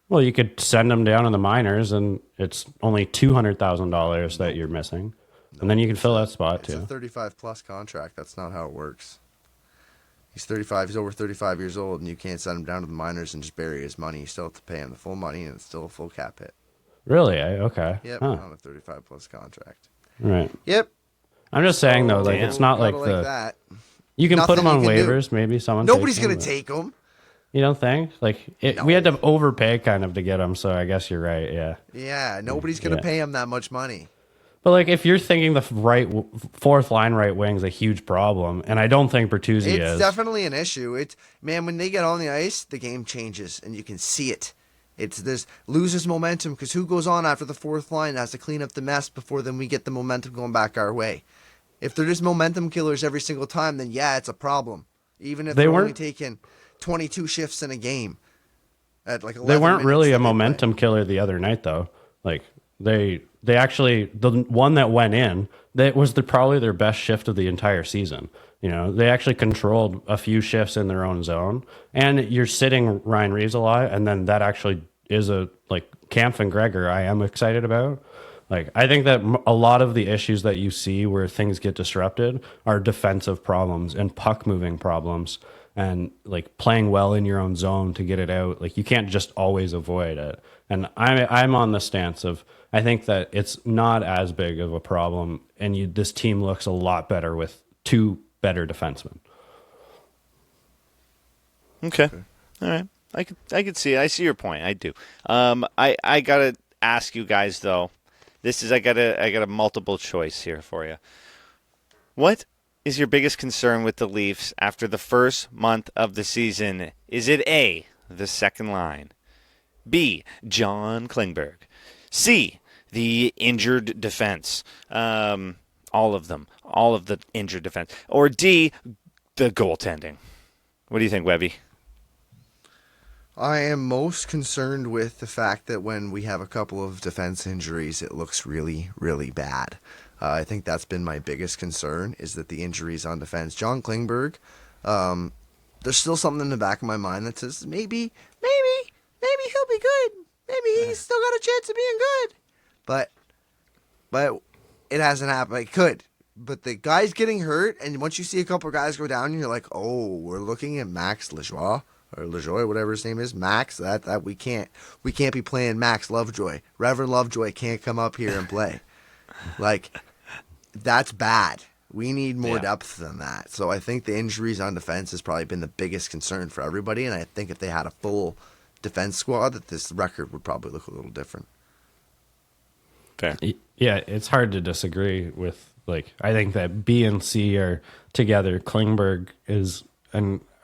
Well, you could send him down in the minors, and it's only $200,000 that you're missing, and then you can fill that spot too. It's a 35-plus contract. That's not how it works. He's 35. He's over 35 years old, and you can't send him down to the minors and just bury his money. You still have to pay him the full money, and it's still a full cap hit. Really? Okay. Yep, huh. on a 35-plus contract. Right. Yep. I'm just saying though, like, it's not like that. You can put Nothing him on you can waivers. do. Maybe someone. Nobody's gonna take him. You don't think? Like, we had to overpay kind of to get him, so I guess you're right. Yeah. Yeah, nobody's gonna pay him that much money. But like, if you're thinking the fourth line right wing is a huge problem, and I don't think Bertuzzi is. It's definitely an issue. Man, when they get on the ice, the game changes, and you can see it. This loses momentum because who goes on after the fourth line has to clean up the mess before then we get the momentum going back our way. If they're just momentum killers every single time, then yeah, it's a problem. Even if they're only taking 22 shifts in a game at like 11 they weren't really a momentum killer the other night though. Like, they actually, the one that went in, that was probably their best shift of the entire season. You know, they actually controlled a few shifts in their own zone, and you're sitting Ryan Reeves a lot, and then that actually is Kampf and Gregor I am excited about. Like, I think that a lot of the issues that you see where things get disrupted are defensive problems and puck moving problems, and like playing well in your own zone to get it out. Like, you can't just always avoid it. And I'm on the stance of, I think that it's not as big of a problem, and this team looks a lot better with two better defensemen. Okay. All right. I could see it. I see your point. I do. I gotta ask you guys though. I got a multiple choice here for you. What is your biggest concern with the Leafs after the first month of the season? Is it A, the second line, B, John Klingberg, C, the injured defense, all of the injured defense, or D, the goaltending? What do you think, Webby? I am most concerned with the fact that when we have a couple of defense injuries, it looks really, really bad. I think that's been my biggest concern, is that the injuries on defense. John Klingberg, there's still something in the back of my mind that says maybe he'll be good. Maybe he's still got a chance of being good. But it hasn't happened. It could. But the guy's getting hurt, and once you see a couple of guys go down, you're like, oh, we're looking at Max Lajoie. Or LaJoy, whatever his name is, Max. That we can't be playing Max Lovejoy. Reverend Lovejoy can't come up here and play. Like, that's bad. We need more depth than that. So I think the injuries on defense has probably been the biggest concern for everybody. And I think if they had a full defense squad, that this record would probably look a little different. Fair. Yeah, it's hard to disagree with. Like, I think that B and C are together. Klingberg is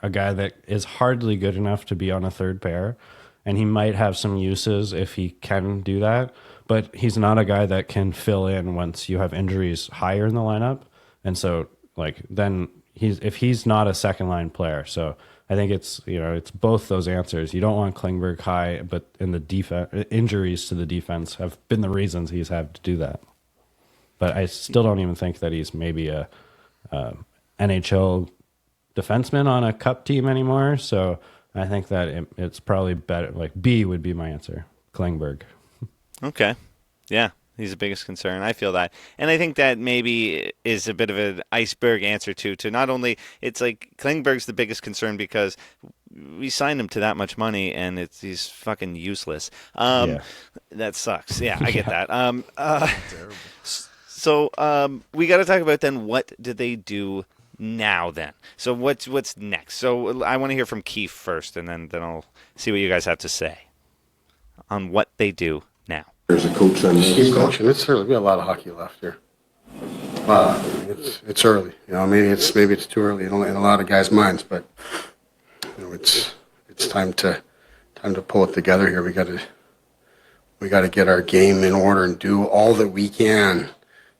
a guy that is hardly good enough to be on a third pair, and he might have some uses if he can do that, but he's not a guy that can fill in once you have injuries higher in the lineup. And so, like, then if he's not a second line player. So I think it's both those answers. You don't want Klingberg high, but in the defense, injuries to the defense have been the reasons he's had to do that. But I still don't even think that he's maybe a NHL defenseman on a cup team anymore. So I think that it's probably better. Like, B would be my answer. Klingberg. Okay. Yeah. He's the biggest concern. I feel that. And I think that maybe is a bit of an iceberg answer to not only, it's like Klingberg's the biggest concern because we signed him to that much money and he's fucking useless. That sucks. Yeah, I get that. So we got to talk about then what do they do now then? So what's next? So I want to hear from Keith first, and then I'll see what you guys have to say on what they do now. There's a coach on keep coaching. It's early. We have a lot of hockey left here. It's early. Maybe it's too early in a lot of guys' minds, but it's time to pull it together here. We got to get our game in order and do all that we can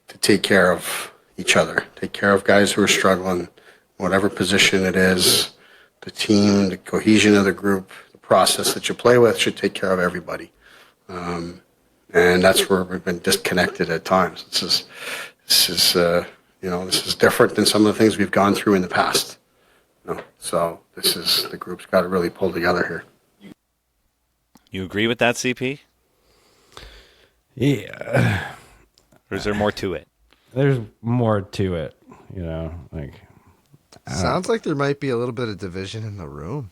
to take care of each other, take care of guys who are struggling, whatever position it is. The team, the cohesion of the group, the process that you play with should take care of everybody. And that's where we've been disconnected at times. This is different than some of the things we've gone through in the past. So the group's got to really pull together here. You agree with that, CP? Yeah. Or is there more to it? There's more to it, Sounds like there might be a little bit of division in the room.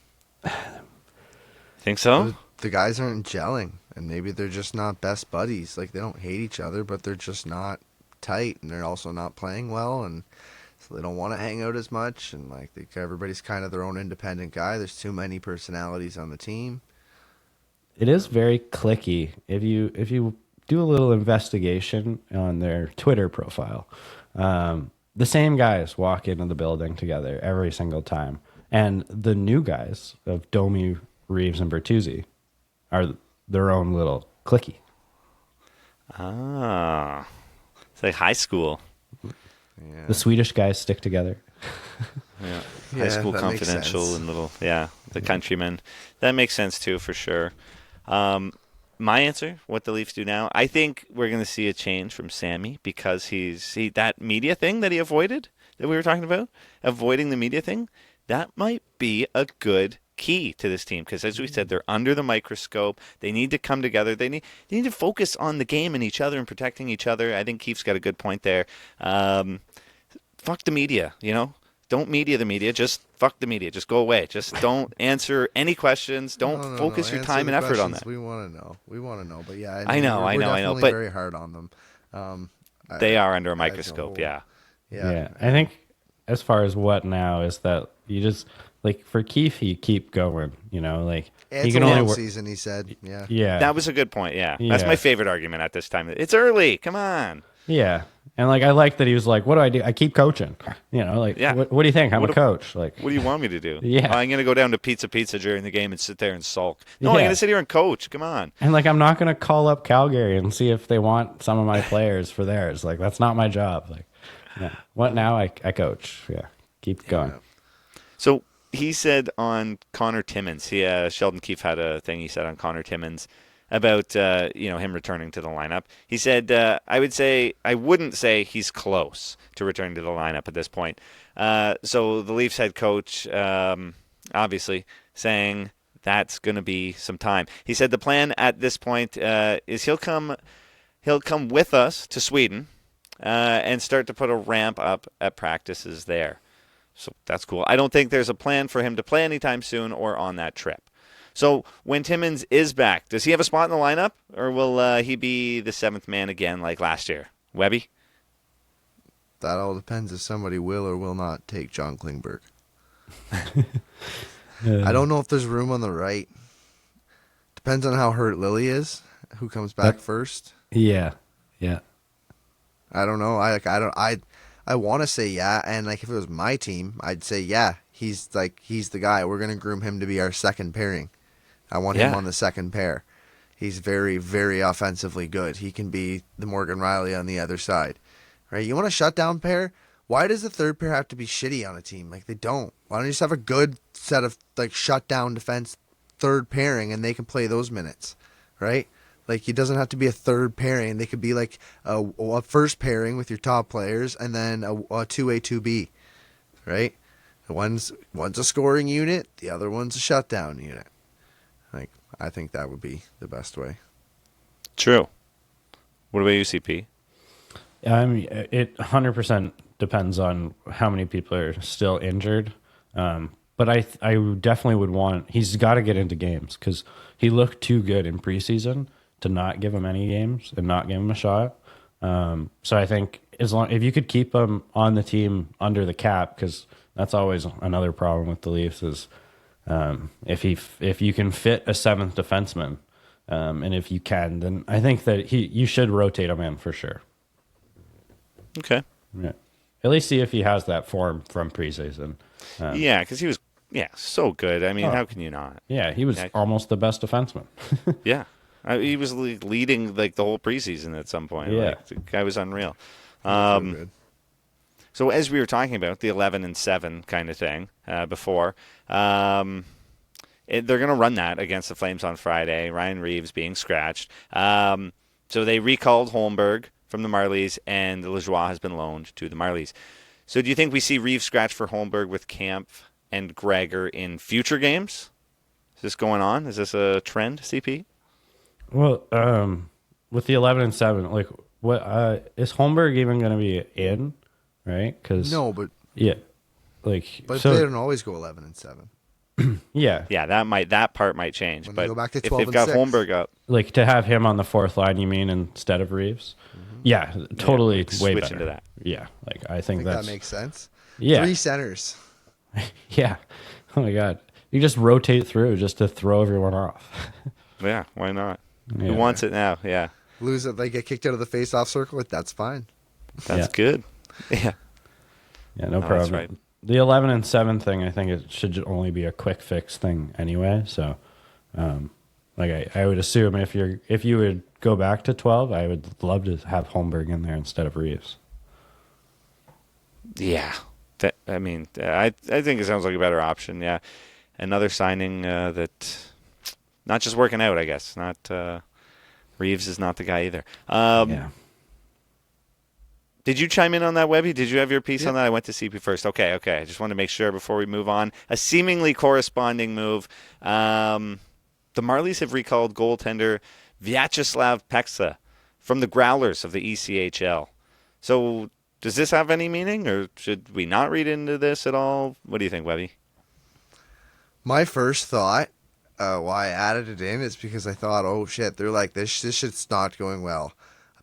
Think so? The guys aren't gelling, and maybe they're just not best buddies. Like, they don't hate each other, but they're just not tight, and they're also not playing well, and so they don't want to hang out as much, and everybody's kind of their own independent guy. There's too many personalities on the team. It is very cliquey. If you do a little investigation on their Twitter profile, the same guys walk into the building together every single time, and the new guys of Domi, Reeves, and Bertuzzi are their own little cliquey. Ah, it's like high school. Yeah. The Swedish guys stick together. Yeah, high school confidential and the countrymen. That makes sense too, for sure. My answer, what the Leafs do now, I think we're going to see a change from Sammy because that media thing that he avoided, that we were talking about, avoiding the media thing, that might be a good key to this team because, as we said, they're under the microscope. They need to come together. They need to focus on the game and each other and protecting each other. I think Keith's got a good point there. Fuck the media, Don't media the media. Just fuck the media. Just go away. Just don't answer any questions. Don't focus your time and effort on that. We want to know. But yeah, I know. We're definitely but very hard on them. They are under a microscope. Yeah. I think as far as what now is that you just for Keith, you keep going. It's he can a only long season. He said, yeah. That was a good point. Yeah, that's my favorite argument at this time. It's early. Come on. Yeah. And I like that he was like, what do I do? I keep coaching. What do you think? I'm a coach. What do you want me to do? Yeah. I'm going to go down to Pizza during the game and sit there and sulk. No, I'm going to sit here and coach. Come on. And I'm not going to call up Calgary and see if they want some of my players for theirs. That's not my job. What now? I coach. Yeah. Keep going. So he said on Connor Timmins, Sheldon Keefe had a thing he said on Connor Timmins about him returning to the lineup. He said, I wouldn't say he's close to returning to the lineup at this point. So the Leafs head coach, obviously, saying that's going to be some time. He said the plan at this point is he'll come with us to Sweden and start to put a ramp up at practices there. So that's cool. I don't think there's a plan for him to play anytime soon or on that trip. So when Timmins is back, does he have a spot in the lineup, or will he be the seventh man again like last year? Webby? That all depends if somebody will or will not take John Klingberg. I don't know if there's room on the right. Depends on how hurt Lily is, who comes back first. Yeah. I don't know. I want to say yeah, and if it was my team, I'd say yeah. He's the guy. We're gonna groom him to be our second pairing. I want him on the second pair. He's very, very offensively good. He can be the Morgan Riley on the other side, right? You want a shutdown pair? Why does the third pair have to be shitty on a team? They don't. Why don't you just have a good set of shutdown defense third pairing, and they can play those minutes, right? It doesn't have to be a third pairing. They could be a first pairing with your top players, and then a 2A, 2B, right? One's a scoring unit, the other one's a shutdown unit. I think that would be the best way. True. What about you, CP? It 100% depends on how many people are still injured. But I definitely would want, he's got to get into games because he looked too good in preseason to not give him any games and not give him a shot. So I think if you could keep him on the team under the cap, because that's always another problem with the Leafs is if you can fit a seventh defenseman, and if you can, then I think that you should rotate him in for sure. Okay. Yeah. At least see if he has that form from preseason. Yeah, because he was so good. I mean, how can you not? Yeah, he was almost the best defenseman. Yeah. He was leading like the whole preseason at some point. Yeah. Like, the guy was unreal. Good. So as we were talking about the 11-7 kind of thing before, they're going to run that against the Flames on Friday. Ryan Reeves being scratched. So they recalled Holmberg from the Marlies, and Lajoie has been loaned to the Marlies. So do you think we see Reeves scratch for Holmberg with Kampf and Gregor in future games? Is this going on? Is this a trend, CP? Well, with the 11-7, like, what is Holmberg even going to be in? Right? Because but so they don't always go 11-7. Yeah, that part might change. When but they go back to if they've got 12-6. Holmberg up, like to have him on the fourth line, you mean, instead of Reeves? Yeah, totally. Way switch better. into that. Yeah, like I think that makes sense. Yeah, 3 centers. Yeah. Oh my God, you just rotate through just to throw everyone off. Yeah, why not? Yeah. Who wants it now? Yeah, Lose it, they get kicked out of the face-off circle. That's fine. that's good. Yeah. Yeah, no problem. That's right. The 11-7 thing, I think it should only be a quick fix thing anyway. So, like I would assume if you would go back to 12, I would love to have Holmberg in there instead of Reeves. Yeah, I think it sounds like a better option. Yeah, another signing that not just working out. I guess not. Reeves is not the guy either. Yeah. Did you chime in on that, Webby? Did you have your piece on that? I went to CP first. Okay. I just wanted to make sure before we move on. A seemingly corresponding move. The Marlies have recalled goaltender Vyacheslav Pexa from the Growlers of the ECHL. So does this have any meaning, or should we not read into this at all? What do you think, Webby? My first thought, why I added it in, is because I thought, oh shit, they're like, this shit's not going well.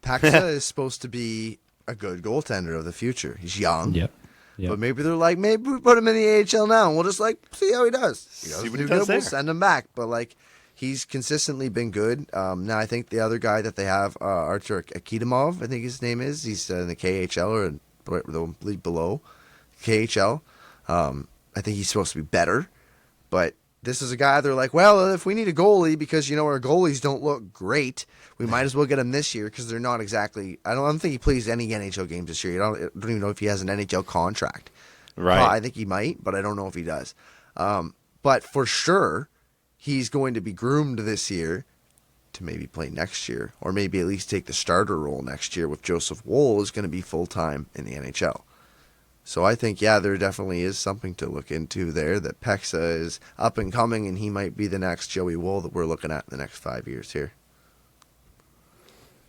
Pexa is supposed to be a good goaltender of the future. He's young. Yep. But maybe they're like, maybe we put him in the AHL now, and we'll just like see how he does. See what he does there. We'll send him back. But like, he's consistently been good. Now I think the other guy that they have, Artur Akitimov, I think his name is. He's in the KHL or the league below KHL. I think he's supposed to be better. But this is a guy they're like, well, if we need a goalie because our goalies don't look great, we might as well get him this year because they're not exactly. I don't think he plays any NHL games this year. I don't even know if he has an NHL contract. Right. I think he might, but I don't know if he does. But for sure, he's going to be groomed this year to maybe play next year, or maybe at least take the starter role next year with Joseph Woll is going to be full time in the NHL. So I think, there definitely is something to look into there, that Pexa is up and coming, and he might be the next Joey Woll that we're looking at in the next 5 years here.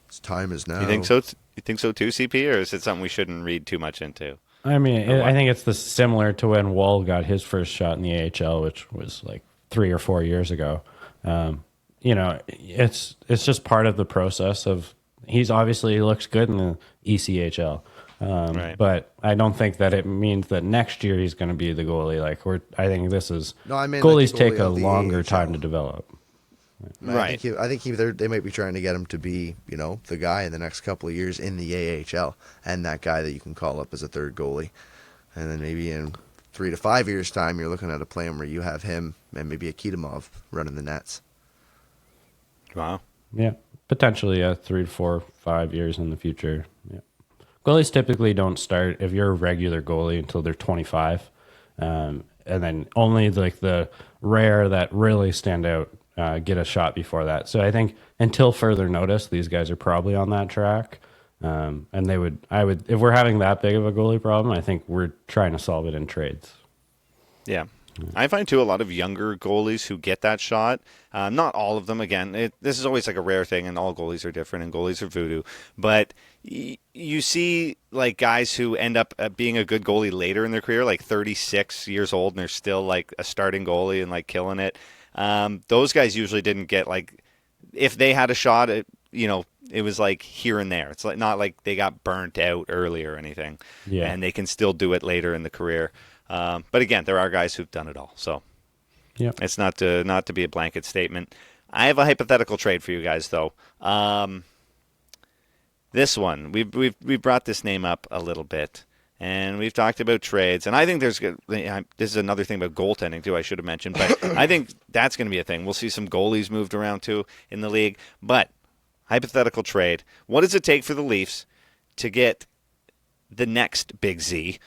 His time is now. You think so? You think so too, CP, or is it something we shouldn't read too much into? I mean, I think it's similar to when Woll got his first shot in the AHL, which was like 3 or 4 years ago. It's just part of the process of he looks good in the ECHL. Right. But I don't think that it means that next year he's going to be the goalie. I think this is goalies goalies like take a longer AHL. time to develop. Right. I think they might be trying to get him to be, the guy in the next couple of years in the AHL, and that guy that you can call up as a third goalie. And then maybe in 3 to 5 years' time, you're looking at a plan where you have him and maybe Akitimov running the nets. Wow. Yeah, potentially 3 to 4, 5 years in the future. Yeah. Goalies typically don't start, if you're a regular goalie, until they're 25. And then only like the rare that really stand out get a shot before that. So I think until further notice, these guys are probably on that track. And if we're having that big of a goalie problem, I think we're trying to solve it in trades. Yeah. I find, too, a lot of younger goalies who get that shot, not all of them, again, this is always like a rare thing, and all goalies are different, and goalies are voodoo, but you see like guys who end up being a good goalie later in their career, like 36 years old, and they're still like a starting goalie and like killing it. Those guys usually didn't get like, if they had a shot, it was like here and there. It's like not like they got burnt out early or anything. Yeah. And they can still do it later in the career. But again, there are guys who've done it all. So it's not to be a blanket statement. I have a hypothetical trade for you guys, though. This one, we've brought this name up a little bit, and we've talked about trades. And I think this is another thing about goaltending too. I should have mentioned, but I think that's going to be a thing. We'll see some goalies moved around too in the league. But hypothetical trade: what does it take for the Leafs to get the next big Z,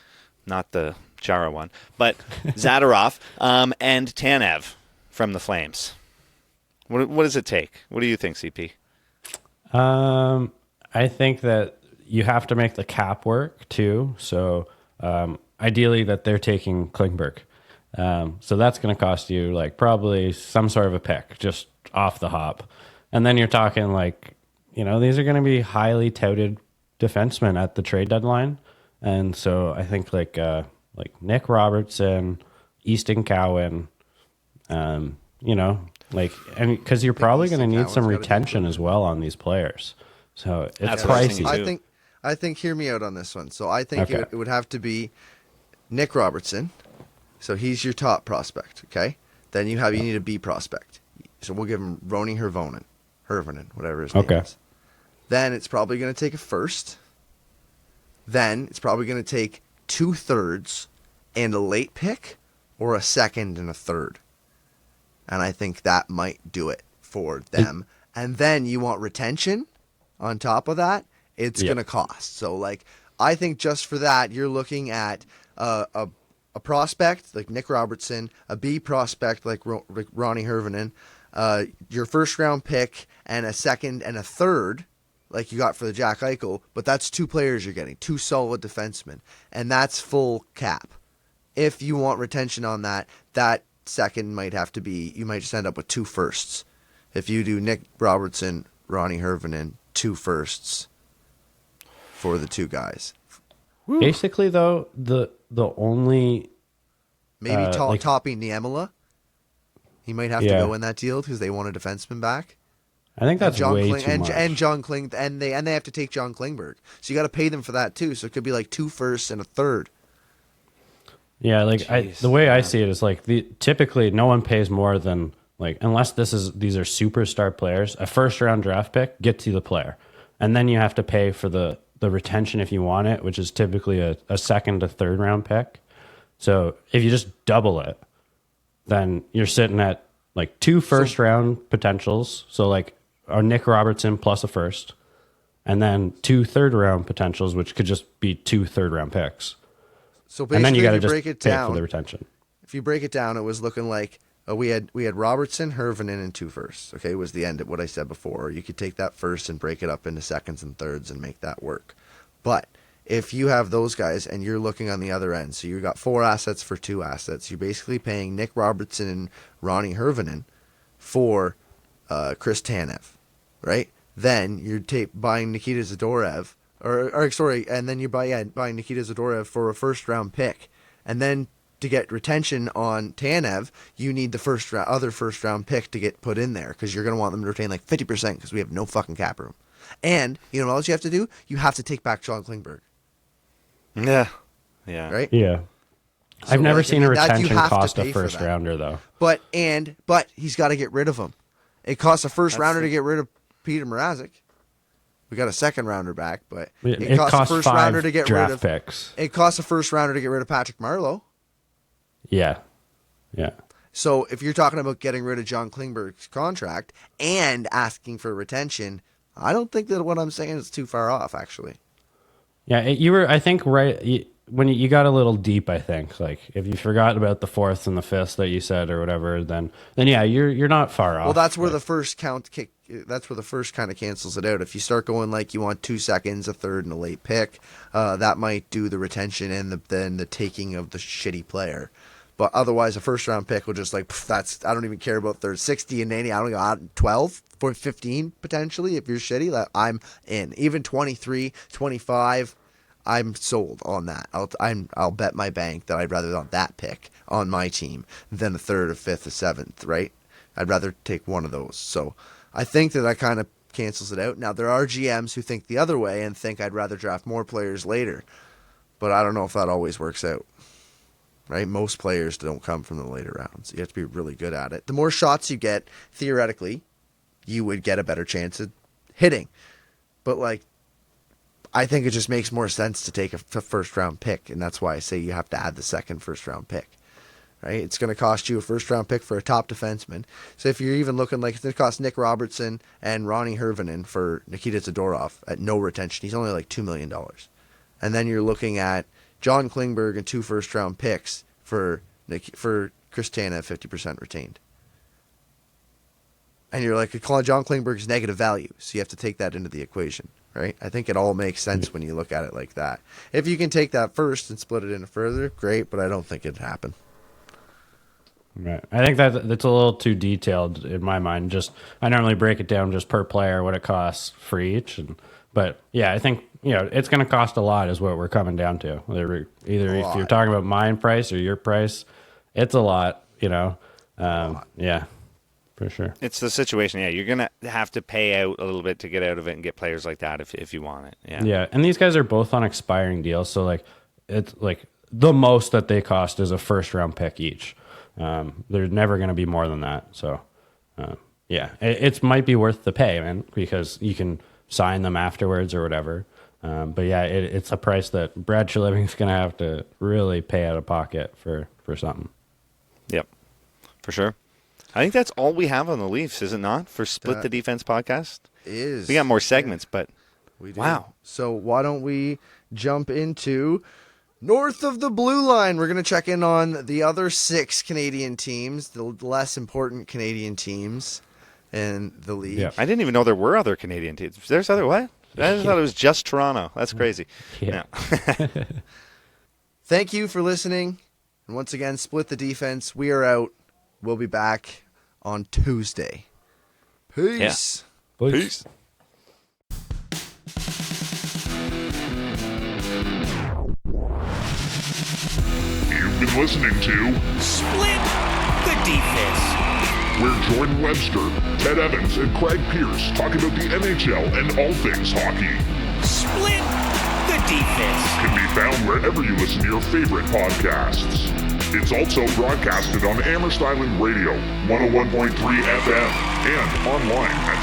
not the Chara one, but Zadorov and Tanev from the Flames? What does it take? What do you think, CP? I think that you have to make the cap work too. So ideally that they're taking Klingberg. So that's going to cost you like probably some sort of a pick just off the hop. And then you're talking like, these are going to be highly touted defensemen at the trade deadline. And so I think like Nick Robertson, Easton Cowan, and because you're probably going to need some retention as well on these players. So it's pricey. I think hear me out on this one. So I think it would have to be Nick Robertson. So he's your top prospect, okay? Then you need a B prospect. So we'll give him Roni Hirvonen, whatever his name is. Then it's probably going to take a first. Then it's probably going to take 2/3 and a late pick, or a second and a third. And I think that might do it for them. And then you want retention on top of that. It's going to cost. So, I think just for that, you're looking at a prospect like Nick Robertson, a B prospect like Roni Hirvonen, your first-round pick, and a second and a third like you got for the Jack Eichel. But that's 2 players you're getting, 2 solid defensemen. And that's full cap. If you want retention on that second might have to be, you might just end up with 2 firsts. If you do Nick Robertson, Roni Hirvonen, 2 firsts for the 2 guys. Basically, though, the only maybe topping Niemela, he might have to go in that deal because they want a defenseman back. I think that's way too much. And John Kling, and they have to take John Klingberg, so you got to pay them for that too. So it could be like 2 firsts and a third. Yeah, the way I see it is typically no one pays more than unless these are superstar players, a first round draft pick gets you the player, and then you have to pay for the retention if you want it, which is typically a second to third round pick. So if you just double it, then you're sitting at 2 first round potentials. So a Nick Robertson plus a first, and then 2 third round potentials, which could just be 2 third round picks. So basically, and then you got to just break it pay down for the retention. If you break it down, it was looking like we had Robertson, Hirvonen, and 2 firsts. Okay, was the end of what I said before. You could take that first and break it up into seconds and thirds and make that work. But if you have those guys and you're looking on the other end, so you got 4 assets for 2 assets, you're basically paying Nick Robertson and Roni Hirvonen for Chris Tanev, right? Then you're buying Nikita Zadorev. And then you're buying Nikita Zadorev for a first-round pick. And then to get retention on Tanev, you need the other first-round pick to get put in there because you're going to want them to retain 50% because we have no fucking cap room. And you know what else you have to do? You have to take back John Klingberg. Yeah. Right? Yeah. So I've never seen a retention cost a first-rounder, though. But he's got to get rid of him. It costs a first-rounder to get rid of Peter Mrazek. We got a second rounder back, but it costs a first rounder to get rid of picks. It costs a first rounder to get rid of Patrick Marleau. Yeah. So if you're talking about getting rid of John Klingberg's contract and asking for retention, I don't think that what I'm saying is too far off, actually. Yeah, you were. I think when you got a little deep. I think if you forgot about the 4th and the 5th that you said or whatever, then yeah, you're not far off. Well, that's where the first count kick. That's where the first kind of cancels it out. If you start going you want 2 seconds, a third, and a late pick, that might do the retention and then the taking of the shitty player. But otherwise, a first round pick will just that's. I don't even care about third 60 and 80. I don't go 12 for 15 potentially. If you're shitty, I'm in. Even 23, 25. I'm sold on that. I'll bet my bank that I'd rather want that pick on my team than a third, a fifth, a seventh. Right? I'd rather take one of those. So I think that I kind of cancels it out. Now, there are GMs who think the other way and think I'd rather draft more players later. But I don't know if that always works out. Right? Most players don't come from the later rounds. You have to be really good at it. The more shots you get, theoretically, you would get a better chance at hitting. But, like, I think it just makes more sense to take a first-round pick, and that's why I say you have to add the second first-round pick. Right? It's going to cost you a first-round pick for a top defenseman. So if you're even looking like it's going to cost Nick Robertson and Ronnie Hirvonen for Nikita Zadorov at no retention, he's only like $2 million. And then you're looking at John Klingberg and 2 first-round picks for Chris Tanev at 50% retained. And you're like, John Klingberg's negative value, so you have to take that into the equation, right? I think it all makes sense when you look at it like that. If you can take that first and split it into further, great, but I don't think it'd happen. Right. I think that's a little too detailed in my mind. I normally break it down just per player, what it costs for each. But yeah, I think it's going to cost a lot is what we're coming down to. Either if you're talking about mine price or your price, it's a lot. Yeah, for sure. It's the situation. Yeah, you're going to have to pay out a little bit to get out of it and get players like that if you want it. Yeah. Yeah, and these guys are both on expiring deals, so like it's like the most that they cost is a first round pick each. There's never going to be more than that. So, yeah, it might be worth the pay, man, because you can sign them afterwards or whatever. But yeah, it's a price that Brad Treliving's going to have to really pay out of pocket for something. Yep, for sure. I think that's all we have on the Leafs, is it not, for Split the Defense podcast? Is. We got more segments, but we do. Wow. So why don't we jump into North of the Blue Line? We're going to check in on the other 6 Canadian teams, the less important Canadian teams in the league. Yeah. I didn't even know there were other Canadian teams. There's other what? I just thought it was just Toronto. That's crazy. Yeah. Thank you for listening. And once again, Split the Defense. We are out. We'll be back on Tuesday. Peace. Yeah. Peace. You've been listening to Split the Defense, where Jordan Webster, Ted Evans, and Craig Pearce talk about the NHL and all things hockey. Split the Defense Can be found wherever you listen to your favorite podcasts. It's also broadcasted on Amherst Island Radio, 101.3 FM, and online at